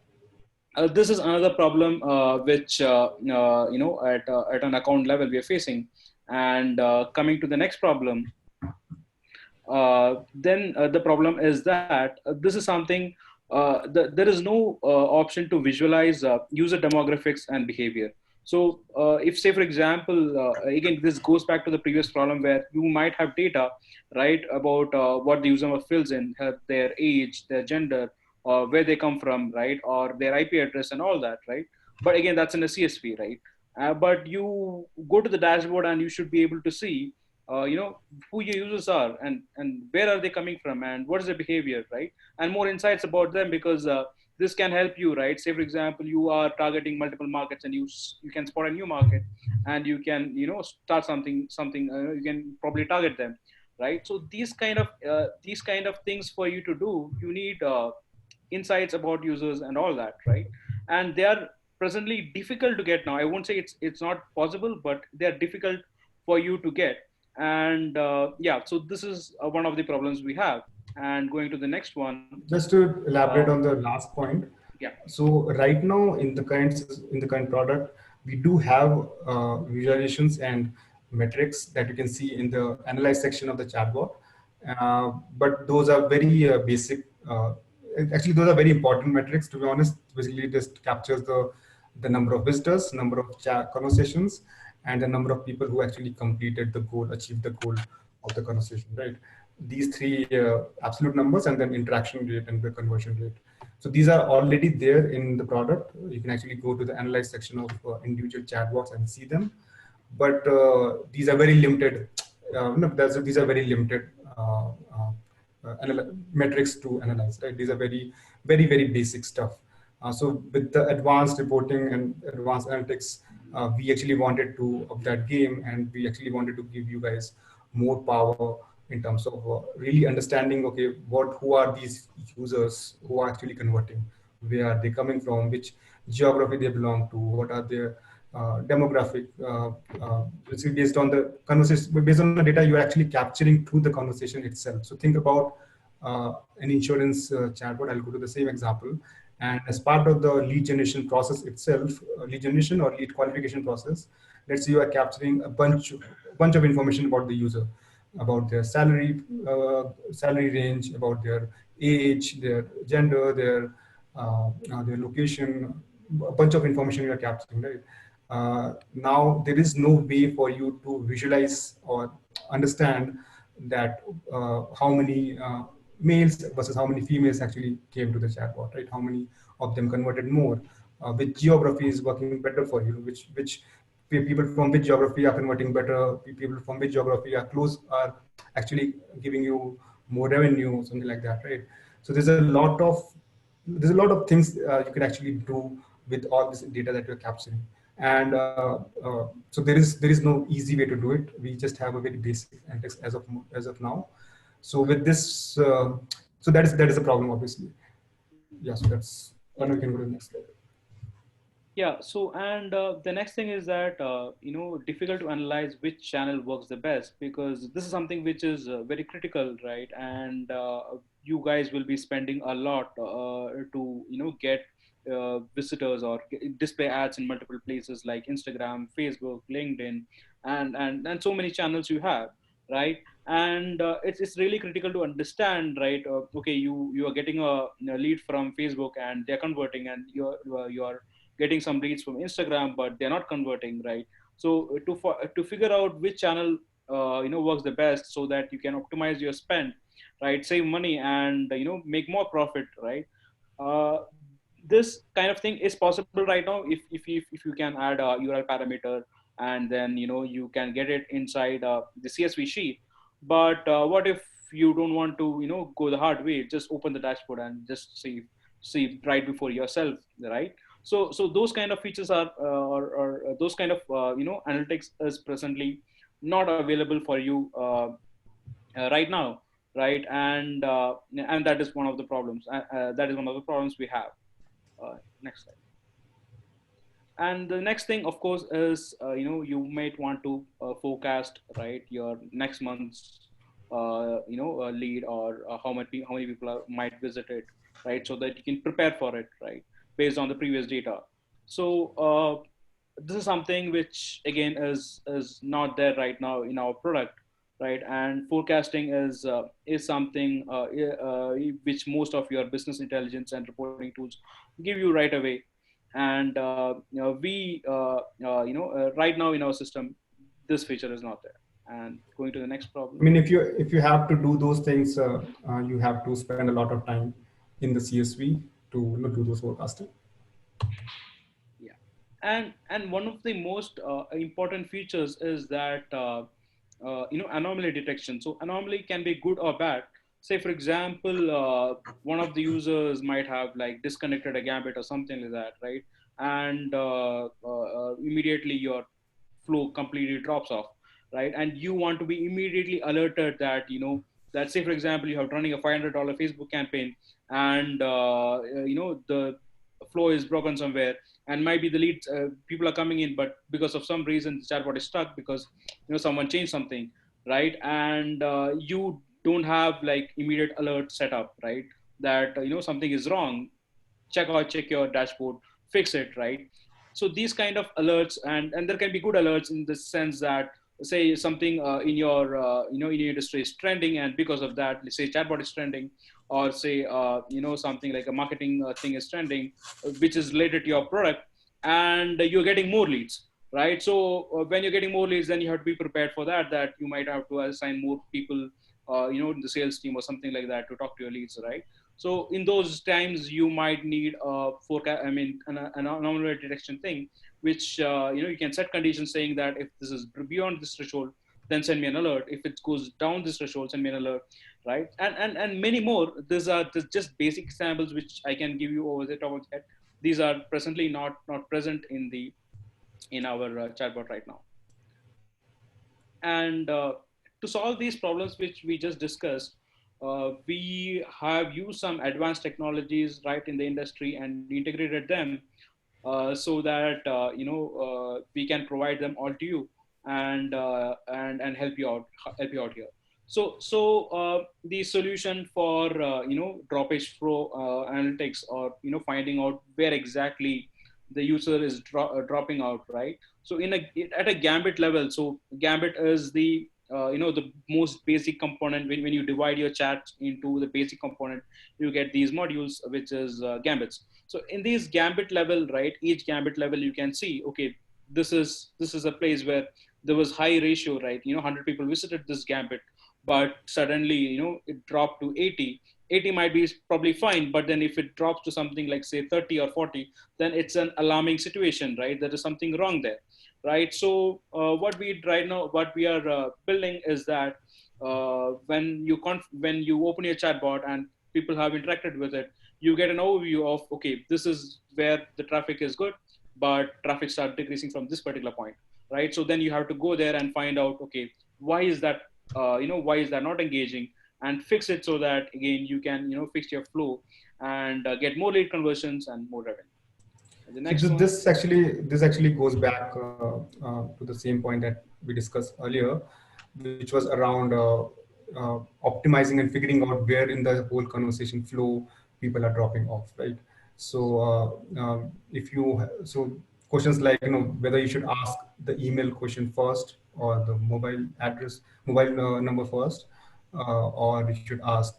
this is another problem which at an account level we are facing. And coming to the next problem, then the problem is that this is something, there is no option to visualize user demographics and behavior. So if, say, for example, again, this goes back to the previous problem where you might have data, right, about what the user fills in, their age, their gender, where they come from, right, or their IP address and all that, right? But again, that's in a CSV, right? But you go to the dashboard and you should be able to see who your users are, and where are they coming from, and what is their behavior, right? And more insights about them, because this can help you, right? Say, for example, you are targeting multiple markets, and you can spot a new market, and you can start something you can probably target them, right? So these kind of things for you to do, you need insights about users and all that, right? And they are presently difficult to get now. I won't say it's not possible, but they are difficult for you to get. And yeah, so this is one of the problems we have. And going to the next one. Just to elaborate on the last point. Yeah. So right now in the current product, we do have visualizations and metrics that you can see in the analyze section of the chatbot. But those are very basic. Actually, those are very important metrics. To be honest, basically, it just captures the number of visitors, number of chat conversations, and the number of people who actually completed the goal, achieved the goal of the conversation, right? These three absolute numbers, and then interaction rate and the conversion rate. So these are already there in the product. You can actually go to the analyze section of individual chatbots and see them. But these are very limited. These are very limited metrics to analyze, right? These are very basic stuff. So with the advanced reporting and advanced analytics, we actually wanted to up that game, and we actually wanted to give you guys more power in terms of really understanding, okay, who are these users who are actually converting, where are they coming from, which geography they belong to, what are their demographic, based on the conversation, based on the data you're actually capturing through the conversation itself. So think about an insurance chatbot. I'll go to the same example. And as part of the lead generation process itself, lead generation or lead qualification process, let's say you are capturing a bunch of information about the user, about their salary range, about their age, their gender, their location, a bunch of information you are capturing, right? Now there is no way for you to visualize or understand that how many males versus how many females actually came to the chatbot, right? How many of them converted more? Which geography is working better for you? Which people from which geography are converting better? People from which geography are actually giving you more revenue, something like that, right? So there's a lot of things you can actually do with all this data that you're capturing. And so there is no easy way to do it. We just have a very basic index as of now. So with this, so that is a problem, obviously. Yeah. So that's when we can go to the next slide. Yeah. So, and the next thing is that, difficult to analyze which channel works the best, because this is something which is very critical, right? And you guys will be spending a lot to, get visitors or display ads in multiple places like Instagram, Facebook, LinkedIn, and so many channels you have, right? And it's really critical to understand, right? Okay, you are getting a lead from Facebook and they're converting, and you're getting some leads from Instagram, but they're not converting, right? So to figure out which channel works the best, so that you can optimize your spend, right, save money, and make more profit, right? uh, this kind of thing is possible right now if you can add a URL parameter, and then you can get it inside the CSV sheet. But what if you don't want to go the hard way? Just open the dashboard and just see right before yourself, right? So those kind of features are or those kind of analytics is presently not available for you right now, right? And that is one of the problems. That is one of the problems we have. Next slide. And the next thing, of course, is you might want to forecast, right, your next month's lead, or how many people might visit it, right, so that you can prepare for it, right, based on the previous data. So this is something which again is not there right now in our product, right? And forecasting is something which most of your business intelligence and reporting tools give you right away. And right now in our system, this feature is not there. And going to the next problem. I mean, if you have to do those things, you have to spend a lot of time in the CSV to do those forecasting. Yeah, and one of the most important features is that anomaly detection. So anomaly can be good or bad. Say for example, one of the users might have like disconnected a Gambit or something like that, right? And immediately your flow completely drops off, right? And you want to be immediately alerted that that, say for example, you have running a $500 Facebook campaign, and the flow is broken somewhere, and maybe the leads, people are coming in, but because of some reason the chatbot is stuck because someone changed something, right? And you don't have like immediate alert set up, right, that something is wrong. Check your dashboard, fix it, right? So these kind of alerts, and there can be good alerts in the sense that, say something in your in your industry is trending, and because of that, let's say chatbot is trending, or say something like a marketing thing is trending, which is related to your product, and you're getting more leads, right? So when you're getting more leads, then you have to be prepared for that you might have to assign more people in the sales team or something like that to talk to your leads, right? So in those times, you might need a forecast. I mean, an anomaly detection thing, which you can set conditions saying that if this is beyond this threshold, then send me an alert. If it goes down this threshold, send me an alert, right? And many more. These are just basic examples which I can give you over the top of the head. These are presently not present in our chatbot right now. And to solve these problems which we just discussed, we have used some advanced technologies right in the industry and integrated them so that we can provide them all to you, and help you out here. So the solution for droppage flow analytics, or finding out where exactly the user is dropping out, right? So at a Gambit level, so Gambit is the the most basic component. When you divide your chat into the basic component, you get these modules, which is Gambits. So in these Gambit level, right, each Gambit level, you can see, okay, this is a place where there was high ratio, right? 100 people visited this Gambit, but suddenly it dropped to 80. 80 might be probably fine, but then if it drops to something like say 30 or 40, then it's an alarming situation, right? There is something wrong there, right? So what we are building is that when you open your chatbot and people have interacted with it, you get an overview of, okay, this is where the traffic is good, but traffic started decreasing from this particular point, right? So then you have to go there and find out, okay, why is that why is that not engaging, and fix it, so that again you can fix your flow and get more lead conversions and more revenue. And the next so one. this actually goes back to the same point that we discussed earlier, which was around optimizing and figuring out where in the whole conversation flow people are dropping off, right? So if you so questions like whether you should ask the email question first or the mobile number first, or you should ask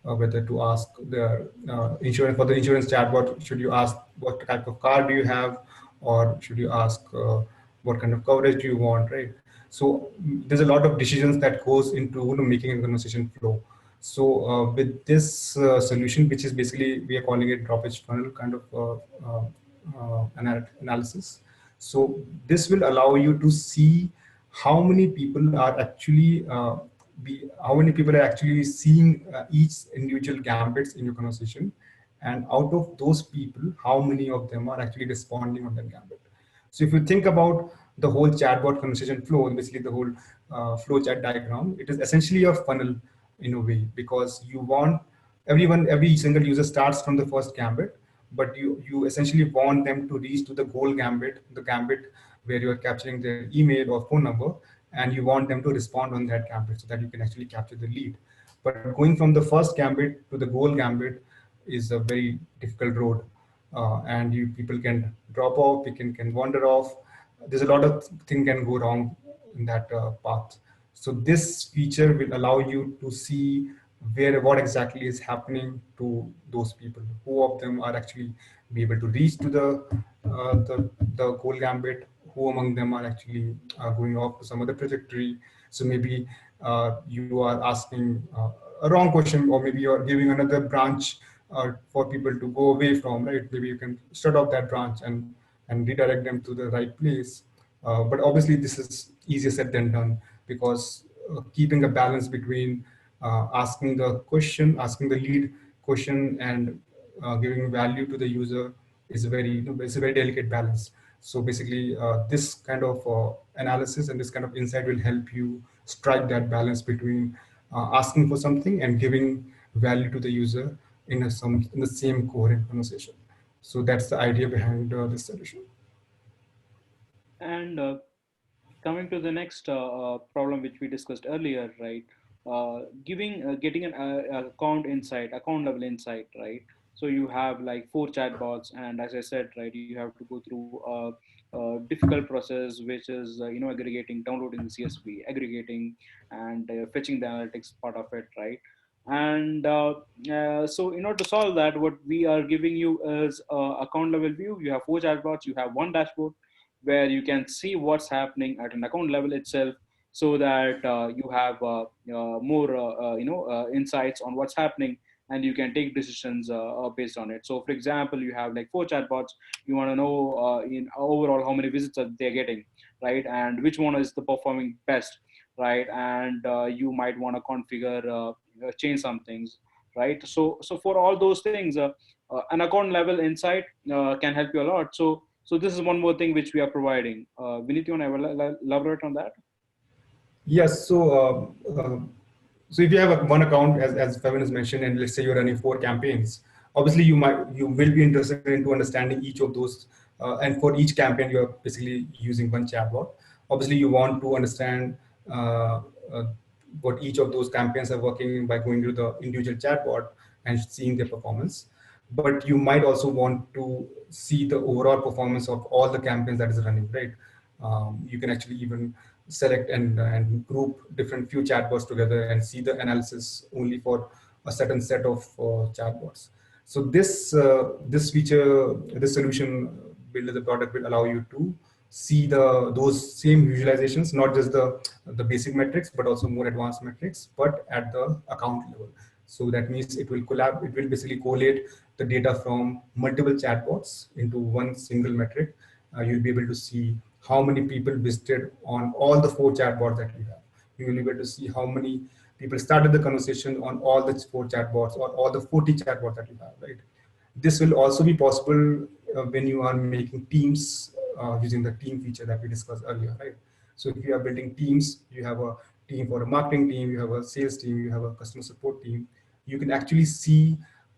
whether to ask the insurance for the insurance chatbot. Should you ask what type of car do you have, or should you ask what kind of coverage do you want, right? So there's a lot of decisions that goes into making a conversation flow. So with this solution, which is basically we are calling it droppage funnel kind of analysis. So this will allow you to see how many people are actually how many people are actually seeing each individual gambits in your conversation, and out of those people, how many of them are actually responding on that gambit. So if you think about the whole chatbot conversation flow, basically the whole flow chart diagram, it is essentially a funnel in a way, because you want every single user starts from the first gambit, but you essentially want them to reach to the goal gambit, the gambit where you are capturing their email or phone number, and you want them to respond on that gambit so that you can actually capture the lead. But going from the first gambit to the goal gambit is a very difficult road, and people can drop off, people can wander off. There's a lot of things can go wrong in that path. So this feature will allow you to see what exactly is happening to those people. Who of them are actually be able to reach to the goal gambit? Who among them are actually going off to some other trajectory? So maybe you are asking a wrong question, or maybe you're giving another branch for people to go away from, right? Maybe you can start off that branch and redirect them to the right place. But obviously, this is easier said than done, because keeping a balance between asking the question, asking the lead question, and giving value to the user is it's a very delicate balance. So basically, this kind of analysis and this kind of insight will help you strike that balance between asking for something and giving value to the user in the same coherent conversation. So that's the idea behind this solution. And coming to the next problem which we discussed earlier, right? Getting an account level insight, right? So you have like 4 chatbots, and as I said, right, you have to go through a difficult process, which is aggregating, downloading the CSV, aggregating, and fetching the analytics part of it, right? And so in order to solve that, what we are giving you is account level view. You have 4 chatbots, you have one dashboard where you can see what's happening at an account level itself, so that you have more insights on what's happening, and you can take decisions based on it. So for example, you have like 4 chatbots, you want to know in overall how many visits are they getting, right? And which one is the performing best, right? And you might want to configure change some things, right? So for all those things, an account level insight can help you a lot. So this is one more thing which we are providing. Vinit, you want to elaborate on that? Yes. So if you have one account, as Fevin has mentioned, and let's say you're running 4 campaigns, obviously you will be interested into understanding each of those. And for each campaign, you're basically using one chatbot. Obviously, you want to understand uh, what each of those campaigns are working by going to the individual chatbot and seeing their performance. But you might also want to see the overall performance of all the campaigns that is running, right? You can actually even select and group different few chatbots together and see the analysis only for a certain set of chatbots. So this feature, this solution build as a product will allow you to see those same visualizations, not just the basic metrics, but also more advanced metrics, but at the account level. So that means it will basically collate the data from multiple chatbots into one single metric. You'll be able to see how many people visited on all the 4 chatbots that you have. You will be able to see how many people started the conversation on all the 4 chatbots or all the 40 chatbots that you have, right? This will also be possible when you are making teams using the team feature that we discussed earlier, right? So if you are building teams, you have a team for a marketing team, you have a sales team, you have a customer support team, you can actually see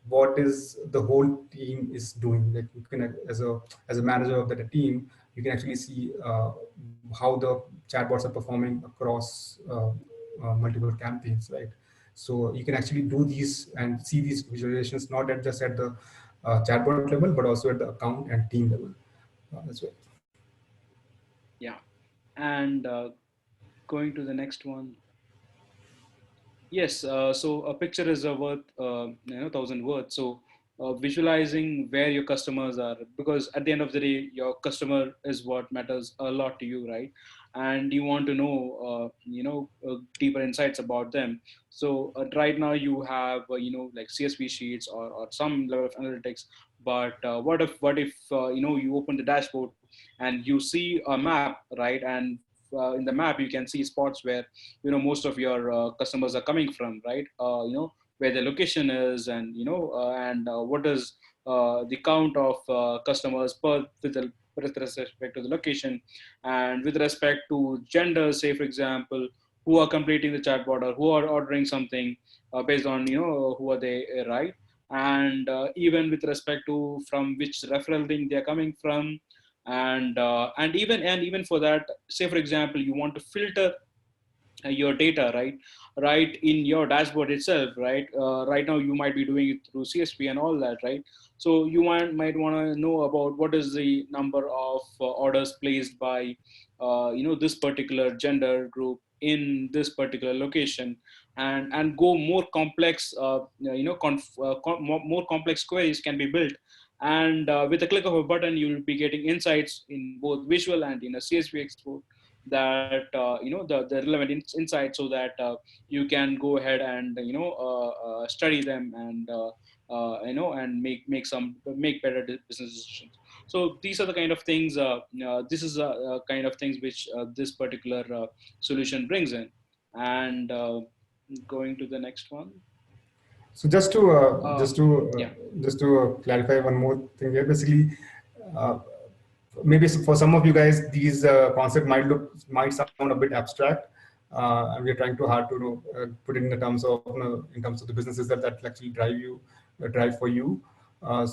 what is the whole team is doing. Like you can, as a manager of that team, you can actually see how the chatbots are performing across multiple campaigns, right? So you can actually do these and see these visualizations not just at the chatbot level, but also at the account and team level as well. Yeah. And Going to the next one. Yes, so a picture is a worth, thousand words. So visualizing where your customers are, because at the end of the day, your customer is what matters a lot to you, right? And you want to know, deeper insights about them. So right now you have, like CSV sheets or some level of analytics. But what if you open the dashboard and you see a map, right? And in the map you can see spots where most of your customers are coming from, right? Where the location is, and and what is the count of customers per with respect to the location, and with respect to gender, say for example, who are completing the chatbot or who are ordering something, based on who are they, right? And even with respect to from which referral link they are coming from. And even for that, say for example, you want to filter your data, right in your dashboard itself, right now you might be doing it through CSV and all that, right? So you might want to know about what is the number of orders placed by this particular gender group in this particular location, and go more complex, more complex queries can be built. And with a click of a button you will be getting insights in both visual and in a CSV export, that the relevant insights, so that you can go ahead and study them, and and make better business decisions. So these are the kind of things, this is kind of things which this particular solution brings in. And going to the next one. So just to Yeah. clarify one more thing here, basically, uh, maybe for some of you guys, these concept might sound a bit abstract, and we're trying too hard to put it in the terms of in terms of the businesses that actually drive for you. A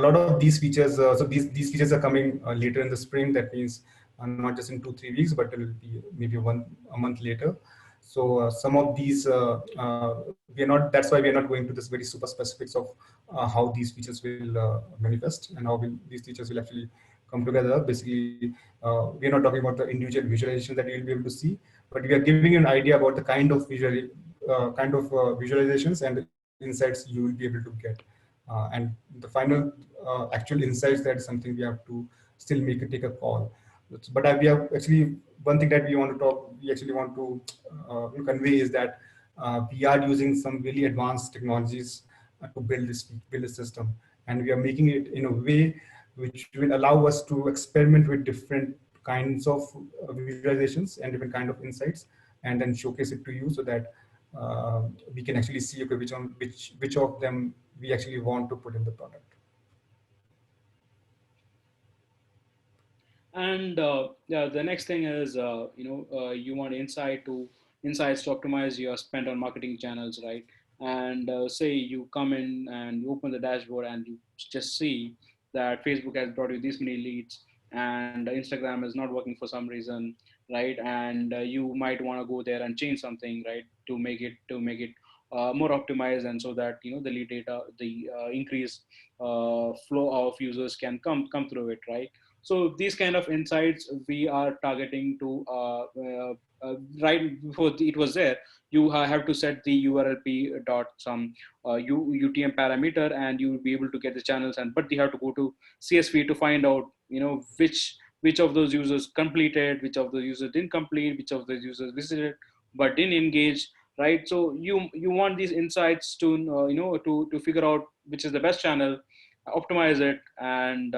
lot of these features, so these features are coming later in the spring. That means not just in 2-3 weeks, but it will be maybe a month later. So some of these, we are not. That's why we are not going to this very super specifics of how these features will manifest and how these features will actually come together. Basically, we are not talking about the individual visualization that you will be able to see, but we are giving you an idea about the visualizations and the insights you will be able to get. And the final actual insights, that is something we have to still take a call. But we have actually one thing that we actually want to convey is that we are using some really advanced technologies to build a system, and we are making it in a way which will allow us to experiment with different kinds of visualizations and different kind of insights, and then showcase it to you, so that we can actually see, okay, which of them we actually want to put in the product. And yeah, the next thing is, you want insights to optimize your spend on marketing channels, right? And say you come in and you open the dashboard and you just see that Facebook has brought you these many leads, and Instagram is not working for some reason, right? And you might want to go there and change something, right, to make it more optimized, and so that the lead data, the increased flow of users can come through it, right? So these kind of insights we are targeting to, right before it was there, you have to set the urlp dot some utm parameter, and you will be able to get the channels, and but you have to go to CSV to find out which of those users completed, which of those users didn't complete, which of those users visited but didn't engage, right? So you want these insights to to figure out which is the best channel, optimize it, and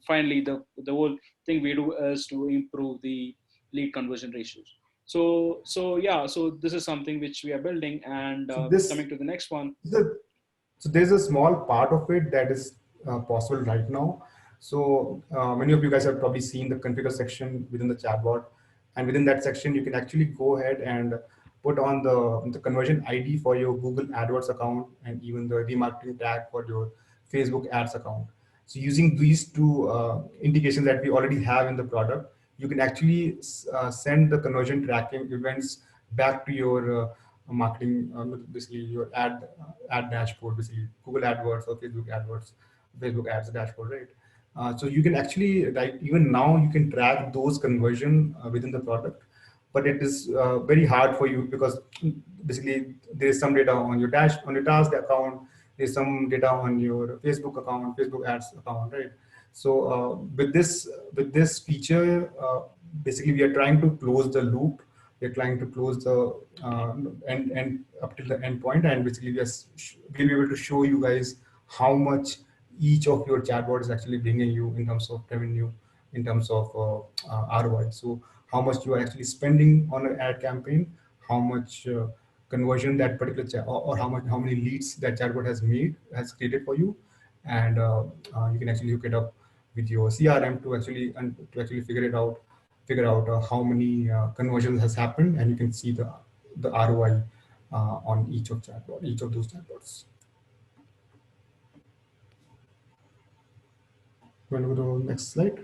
finally the whole thing we do is to improve the lead conversion ratios. So yeah, so this is something which we are building. And So this coming to the next one. the So there's a small part of it that is possible right now. So many of you guys have probably seen the configure section within the chatbot, and within that section, you can actually go ahead and put on the conversion ID for your Google AdWords account, and even the remarketing tag for your Facebook ads account. So using these two indications that we already have in the product, you can actually send the conversion tracking events back to your marketing, basically your ad dashboard, basically Google AdWords or Facebook AdWords, Facebook ads dashboard, right? So you can actually, like, even now you can track those conversion within the product, but it is very hard for you because basically there is some data on your on your task account, there's some data on your Facebook account, Facebook ads account, right? So with this feature, basically we are trying to close the loop. We're trying to close the end up till the end point, and basically we'll be able to show you guys how much each of your chatbot is actually bringing you in terms of revenue, in terms of ROI. So how much you are actually spending on an ad campaign, how much conversion that particular or how many leads that chatbot has created for you, and you can actually look it up with your CRM to actually figure out how many conversions has happened, and you can see the ROI on each of those chatbots. You want to go to the next slide?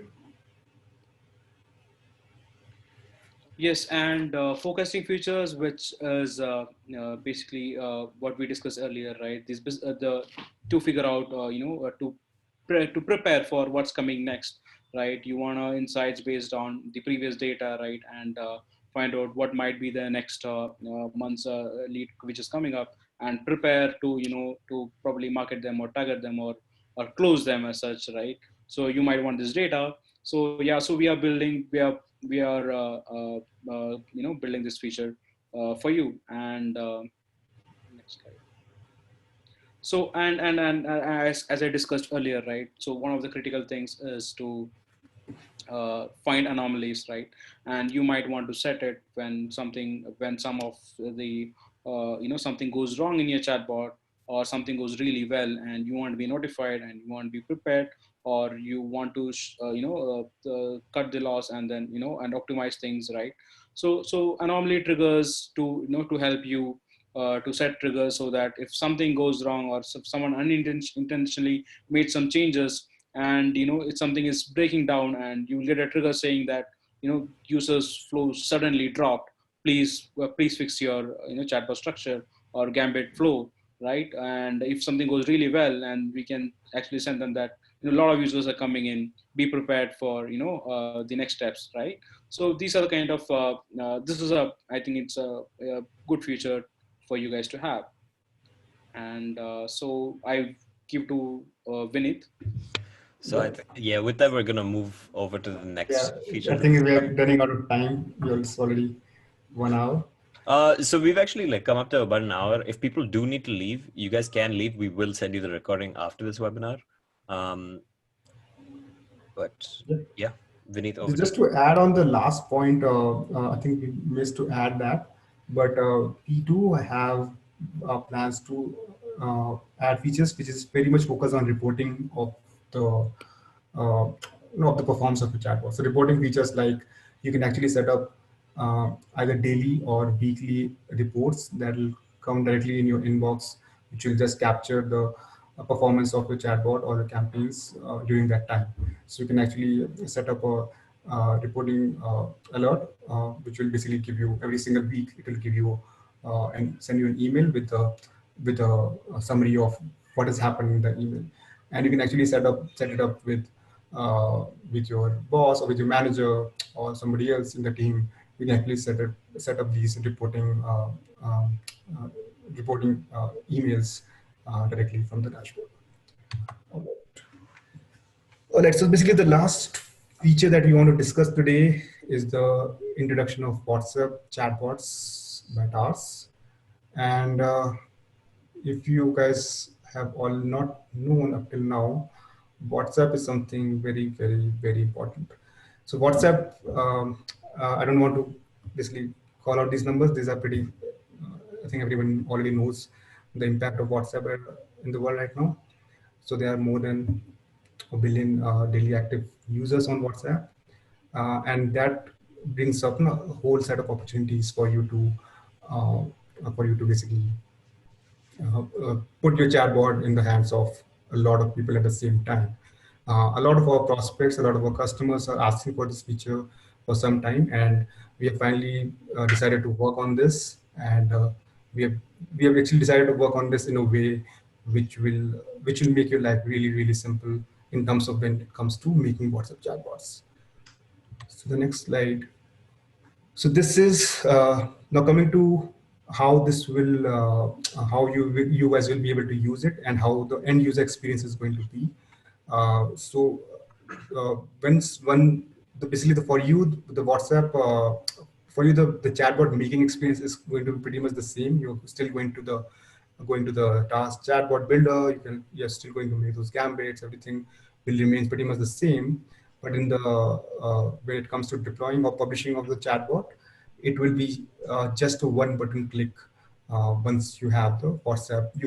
Yes, and forecasting features, which is basically what we discussed earlier, right? To figure out, to prepare for what's coming next, right? You want insights based on the previous data, right? And find out what might be the next month's lead which is coming up, and prepare to to probably market them or target them or close them as such, right? So you might want this data. So yeah, so we are building this feature for you. And next slide. So and as I discussed earlier, right? So one of the critical things is to find anomalies, right? And you might want to set it when some of the something goes wrong in your chatbot, or something goes really well, and you want to be notified and you want to be prepared, or you want to cut the loss and then and optimize things, right? So anomaly triggers to help you to set triggers, so that if something goes wrong, or if someone unintentionally made some changes, and if something is breaking down, and you get a trigger saying that users flow suddenly dropped, please fix your chatbot structure or gambit flow, right? And if something goes really well, and we can actually send them that a lot of users are coming in, be prepared for the next steps, right? So these are the kind of this is I think it's a good feature for you guys to have. And so I give to Vinit. So yeah, with that, we're gonna move over to the next feature. I think we are running out of time. It's already 1 hour. So we've actually come up to about an hour. If people do need to leave, you guys can leave. We will send you the recording after this webinar. But yeah, Vinit, over Just to add on the last point, I think we missed to add that, but we do have plans to add features which is very much focused on reporting of the of the performance of the chatbot. So reporting features like you can actually set up either daily or weekly reports that will come directly in your inbox, which will just capture the performance of your chatbot or the campaigns during that time. So you can actually set up a reporting alert, which will basically give you every single week. It will give you and send you an email with a summary of what has happened in the email, and you can actually set it up with your boss or with your manager or somebody else in the team. You can actually set up these reporting emails directly from the dashboard. All right, so basically the last feature that we want to discuss today is the introduction of WhatsApp chatbots by TARS. And if you guys have all not known up till now, WhatsApp is something very, very, very important. So WhatsApp, I don't want to basically call out these numbers. These are pretty, I think everyone already knows the impact of WhatsApp in the world right now. So there are more than a billion daily active users on WhatsApp. And that brings up a whole set of opportunities for you to basically put your chatbot in the hands of a lot of people at the same time. A lot of our prospects, a lot of our customers are asking for this feature for some time, and we have finally decided to work on this. And we have actually decided to work on this in a way which will make your life really, really simple in terms of when it comes to making WhatsApp chatbots. So the next slide. So this is now coming to how this will, how you guys will be able to use it and how the end user experience is going to be. So when basically for you the WhatsApp for you the chatbot making experience is going to be pretty much the same. You're still going to the task chatbot builder. You're still going to make those gambits. Everything will remain pretty much the same. But in the when it comes to deploying or publishing of the chatbot, it will be just a one button click. Once you have the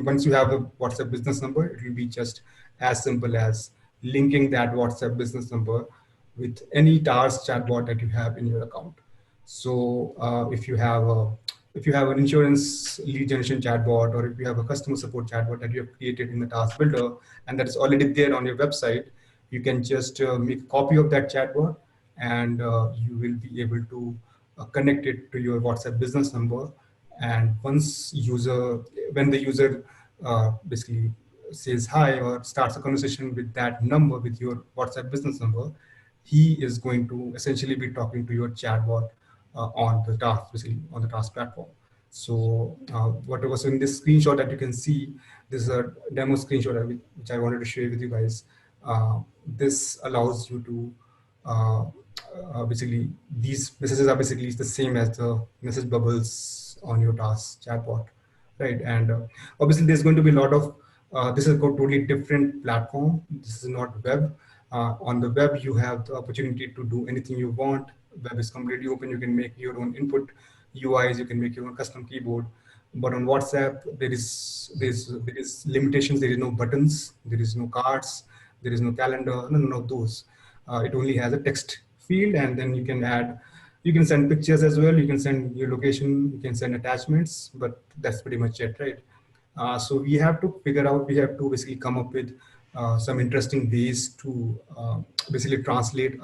once you have the WhatsApp business number, it will be just as simple as linking that WhatsApp business number with any TARS chatbot that you have in your account. So if you have an insurance lead generation chatbot, or if you have a customer support chatbot that you have created in the task builder and that is already there on your website, you can just make a copy of that chatbot, and you will be able to connect it to your WhatsApp business number. And when the user basically says hi or starts a conversation with that number, with your WhatsApp business number, he is going to essentially be talking to your chatbot on the task, basically on the task platform. So what was in this screenshot that you can see, this is a demo screenshot which I wanted to share with you guys. This allows you to basically, these messages are basically the same as the message bubbles on your task chatbot, right? And obviously there's going to be a lot of this is a totally different platform. This is not web. On the web, you have the opportunity to do anything you want. Web is completely open. You can make your own input UIs. You can make your own custom keyboard. But on WhatsApp, there is limitations. There is no buttons. There is no cards. There is no calendar. None of those. It only has a text field, and then you can send pictures as well. You can send your location. You can send attachments. But that's pretty much it, right? So we have to basically come up with some interesting ways to basically translate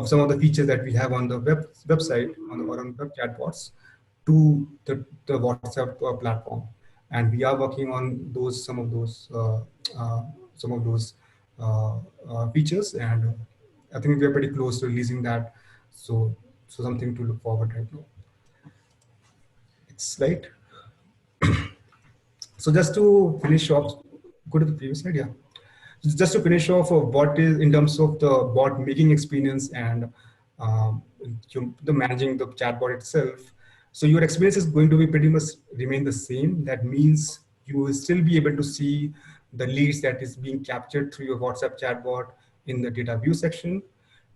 some of the features that we have on the website or on web chatbots to the WhatsApp platform. And we are working on some of those features, and I think we are pretty close to releasing that. So something to look forward right now. Next slide. So just to finish off, go to the previous slide, yeah. Just to finish off of what is in terms of the bot making experience and the managing the chatbot itself. So your experience is going to be pretty much remain the same. That means you will still be able to see the leads that is being captured through your WhatsApp chatbot in the data view section.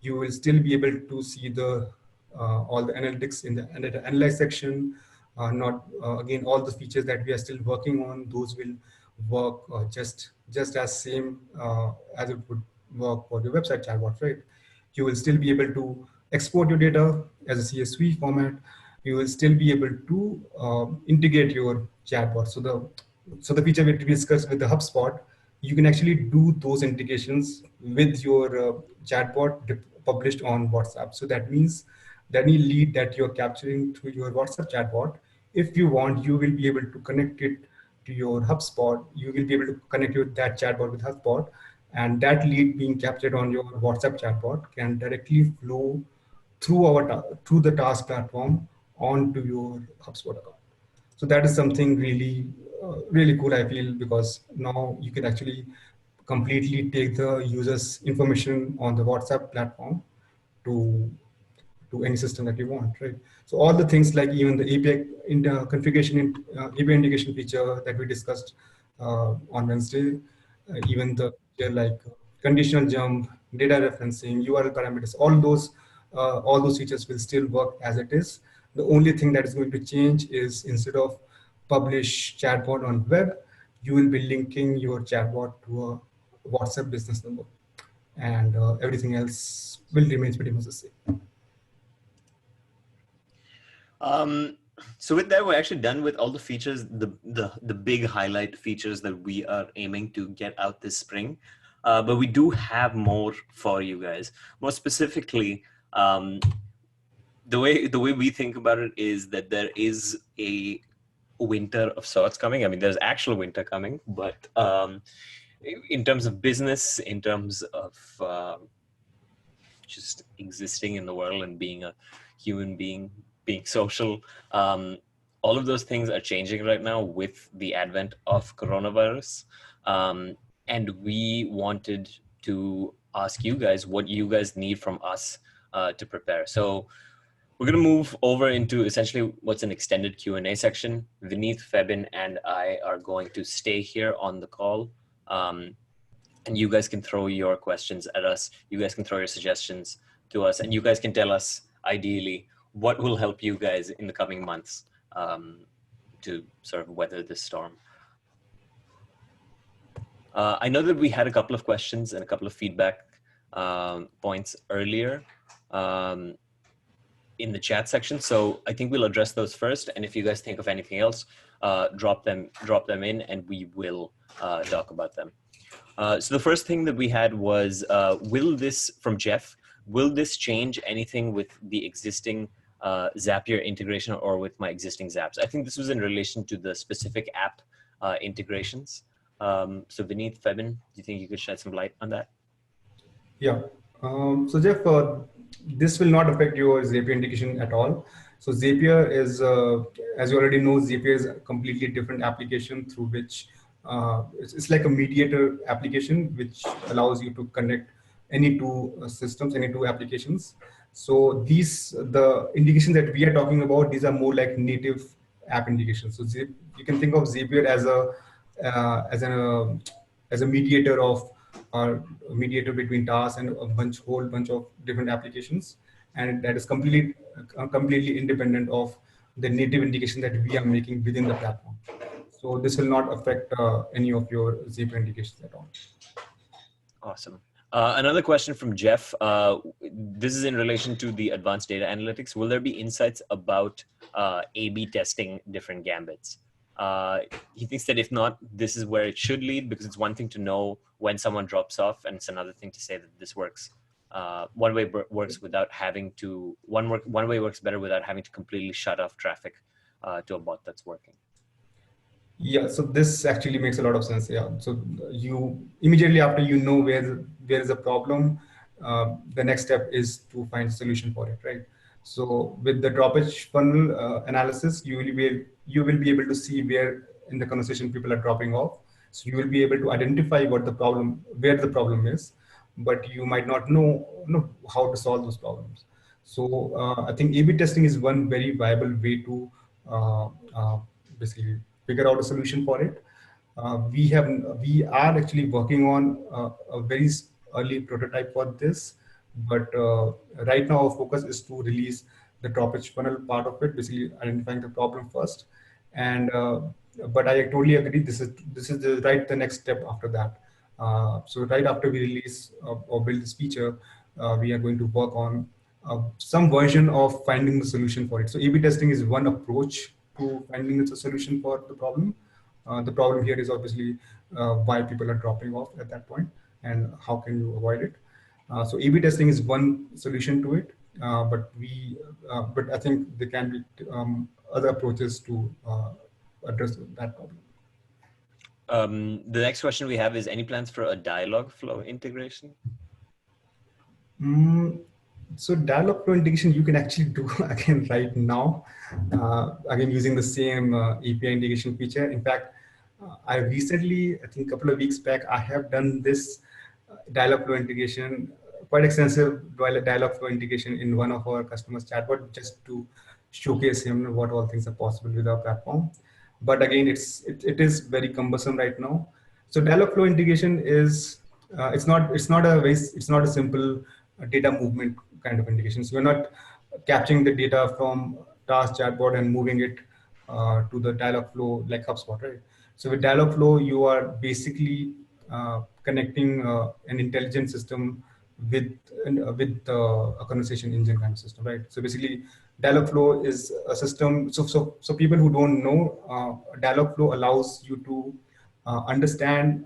You will still be able to see the all the analytics in the analyze section. Again, all the features that we are still working on, those will work just as same as it would work for your website chatbot, right? You will still be able to export your data as a CSV format. You will still be able to integrate your chatbot. So the feature which we discussed with the HubSpot, you can actually do those integrations with your chatbot published on WhatsApp. So that means that any lead that you're capturing through your WhatsApp chatbot, if you want, you will be able to connect it to your HubSpot. You will be able to connect that chatbot with HubSpot, and that lead being captured on your WhatsApp chatbot can directly flow through the task platform onto your HubSpot account. So that is something really cool, I feel, because now you can actually completely take the user's information on the WhatsApp platform to any system that you want, right? So all the things like even the API configuration, API integration feature that we discussed on Wednesday, even the like conditional jump, data referencing, URL parameters, all those features will still work as it is. The only thing that is going to change is instead of publish chatbot on web, you will be linking your chatbot to a WhatsApp business number, and everything else will remain pretty much the same. So with that, we're actually done with all the features, the big highlight features that we are aiming to get out this spring. But we do have more for you guys. More specifically, the way we think about it is that there is a winter of sorts coming. I mean, there's actual winter coming, but in terms of business, in terms of just existing in the world and being a human being, being social. All of those things are changing right now with the advent of coronavirus. And we wanted to ask you guys what you guys need from us to prepare. So we're going to move over into essentially what's an extended Q&A section. Vinit, Febin, and I are going to stay here on the call. And you guys can throw your questions at us. You guys can throw your suggestions to us. And you guys can tell us, ideally, what will help you guys in the coming months to sort of weather this storm. I know that we had a couple of questions and a couple of feedback points earlier in the chat section. So I think we'll address those first. And if you guys think of anything else, drop them in and we will talk about them. So the first thing that we had was, from Jeff, will this change anything with the existing Zapier integration or with my existing Zaps? I think this was in relation to the specific app integrations. So Vinit, Febin, do you think you could shed some light on that? Yeah. So Jeff, this will not affect your Zapier integration at all. So Zapier is, as you already know, Zapier is a completely different application through which it's like a mediator application which allows you to connect any two systems, any two applications. So the indications that we are talking about, these are more like native app indications. So you can think of Zapier as a mediator mediator between TARS and whole bunch of different applications, and that is completely independent of the native indication that we are making within the platform. So this will not affect any of your Zapier indications at all. Awesome. Another question from Jeff. This is in relation to the advanced data analytics. Will there be insights about A/B testing different gambits? He thinks that if not, this is where it should lead, because it's one thing to know when someone drops off, and it's another thing to say that this works. One way works without having to. One way works better without having to completely shut off traffic to a bot that's working. Yeah, so this actually makes a lot of sense. Yeah, so you immediately after you know where is a problem, the next step is to find a solution for it, right? So with the droppage funnel analysis, you will be able to see where in the conversation people are dropping off. So you will be able to identify where the problem is, but you might not know how to solve those problems. So I think A/B testing is one very viable way to basically figure out a solution for it. We are actually working on a very early prototype for this, but right now our focus is to release the droppage funnel part of it, basically identifying the problem first. And but I totally agree. This is the next step after that. So right after we release or build this feature, we are going to work on some version of finding the solution for it. So A/B testing is one approach to finding a solution for the problem. The problem here is obviously why people are dropping off at that point and how can you avoid it. So A/B testing is one solution to it, but I think there can be other approaches to address that problem. The next question we have is, any plans for a dialog flow integration? So dialog flow integration you can actually do again right now, again using the same API integration feature. In fact, I recently, I think a couple of weeks back, I have done this dialog flow integration, quite extensive dialog flow integration in one of our customers' chatbot, just to showcase him what all things are possible with our platform. But again, it is very cumbersome right now. So dialog flow integration is it's not a simple data movement kind of integration. So we're not capturing the data from TARS chatbot and moving it to the dialog flow like HubSpot, right? So with dialog flow, you are basically connecting an intelligent system with a conversation engine kind of system, right? So basically, dialog flow is a system. So people who don't know, dialog flow allows you to understand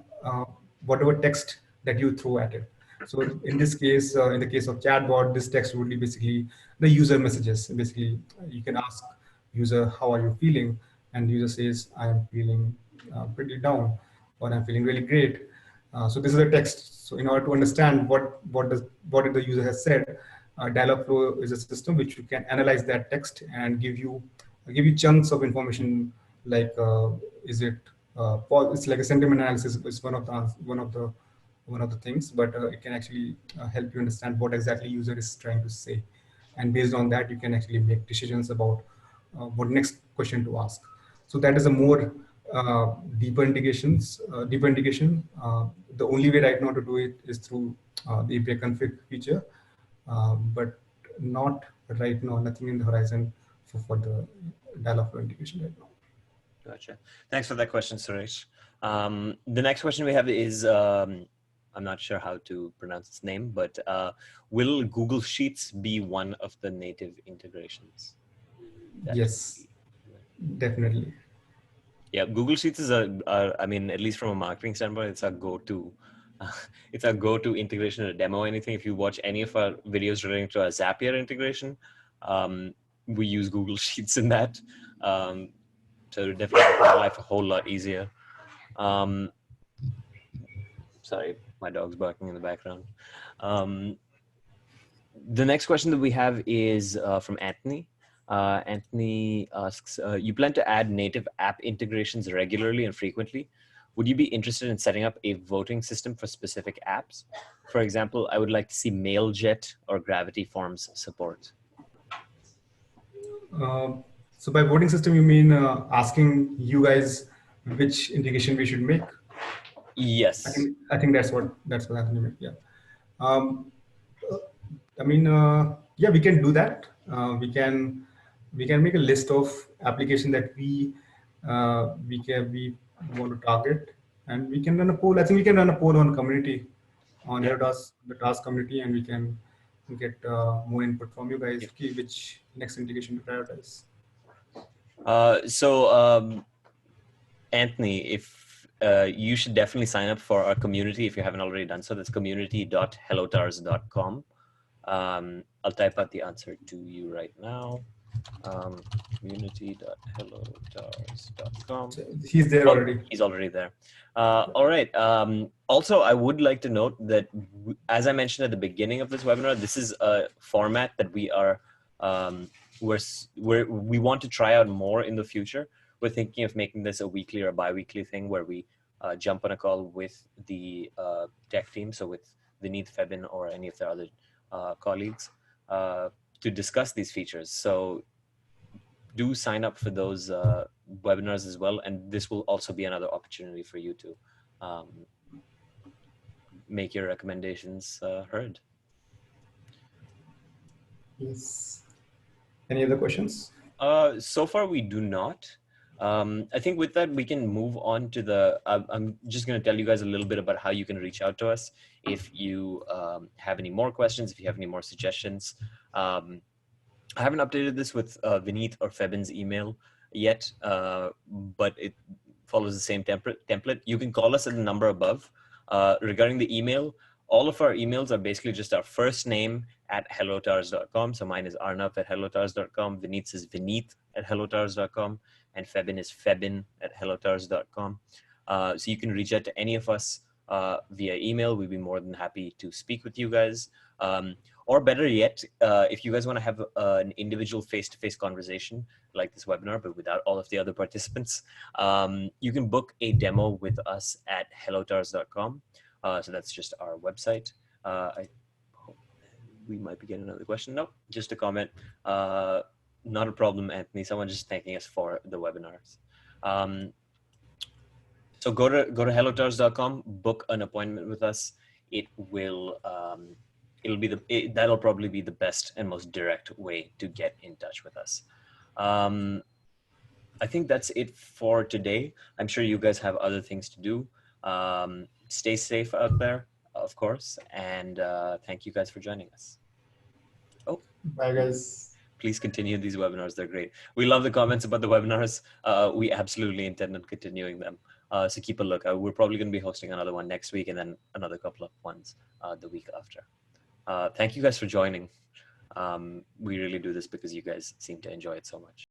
whatever text that you throw at it. So in this case, in the case of chatbot, this text would be basically the user messages. Basically, you can ask user, how are you feeling? And user says, I am feeling pretty down, or I'm feeling really great. So this is a text. So in order to understand what did the user has said, Dialogflow is a system which you can analyze that text and give you chunks of information, like it's like a sentiment analysis is one of the things, but it can actually help you understand what exactly user is trying to say, and based on that you can actually make decisions about what next question to ask. So that is a more deeper integration. The only way right now to do it is through the API config feature, but not right now. Nothing in the horizon for the Dialogflow integration right now. Gotcha. Thanks for that question, Suresh. The next question we have is, I'm not sure how to pronounce its name, but will Google Sheets be one of the native integrations? Yes, definitely. Yeah, Google Sheets is I mean, at least from a marketing standpoint, it's our go-to. It's our go-to integration to demo anything. If you watch any of our videos relating to our Zapier integration, we use Google Sheets in that. So definitely make my life a whole lot easier. Sorry, my dog's barking in the background. The next question that we have is from Anthony. Anthony asks, you plan to add native app integrations regularly and frequently. Would you be interested in setting up a voting system for specific apps? For example, I would like to see Mailjet or Gravity Forms support. So by voting system, you mean asking you guys which integration we should make? Yes. I think that's what Anthony meant. Yeah. I mean, yeah, we can do that. We can make a list of applications that we want to target, and we can run a poll. I think we can run a poll on community, on the TARS community, and we can get more input from you guys. Okay, which next integration to prioritize. Anthony, if you should definitely sign up for our community if you haven't already done so. That's community.hellotars.com. I'll type out the answer to you right now. Community.hellotars.com. He's there already. He's already there. All right. Also, I would like to note that, as I mentioned at the beginning of this webinar, this is a format that we are we want to try out more in the future. We're thinking of making this a weekly or bi-weekly thing where we jump on a call with the tech team, so with Vinit, Febin, or any of their other colleagues to discuss these features. So do sign up for those webinars as well, and this will also be another opportunity for you to make your recommendations heard. Yes. Any other questions? So far, we do not. I think with that, we can move on to the, I'm just going to tell you guys a little bit about how you can reach out to us if you have any more questions, if you have any more suggestions. I haven't updated this with Vinit or Febin's email yet, but it follows the same template. You can call us at the number above. Regarding the email, all of our emails are basically just our first name at hellotars.com. So mine is Arnav at hellotars.com. Vinit's is Vinit at hellotars.com. And Febin is Febin at hellotars.com. So you can reach out to any of us via email. We'd be more than happy to speak with you guys. Or better yet, if you guys want to have an individual face-to-face conversation like this webinar, but without all of the other participants, you can book a demo with us at hellotars.com. So that's just our website. I hope we might be getting another question. No, just a comment. Not a problem, Anthony. Someone just thanking us for the webinars. So go to hellotars.com, book an appointment with us. It will that'll probably be the best and most direct way to get in touch with us. I think that's it for today. I'm sure you guys have other things to do. Stay safe out there, of course, and thank you guys for joining us. Oh, bye guys. Please continue these webinars. They're great. We love the comments about the webinars. We absolutely intend on continuing them. So keep a look. We're probably going to be hosting another one next week and then another couple of ones the week after. Thank you guys for joining. We really do this because you guys seem to enjoy it so much.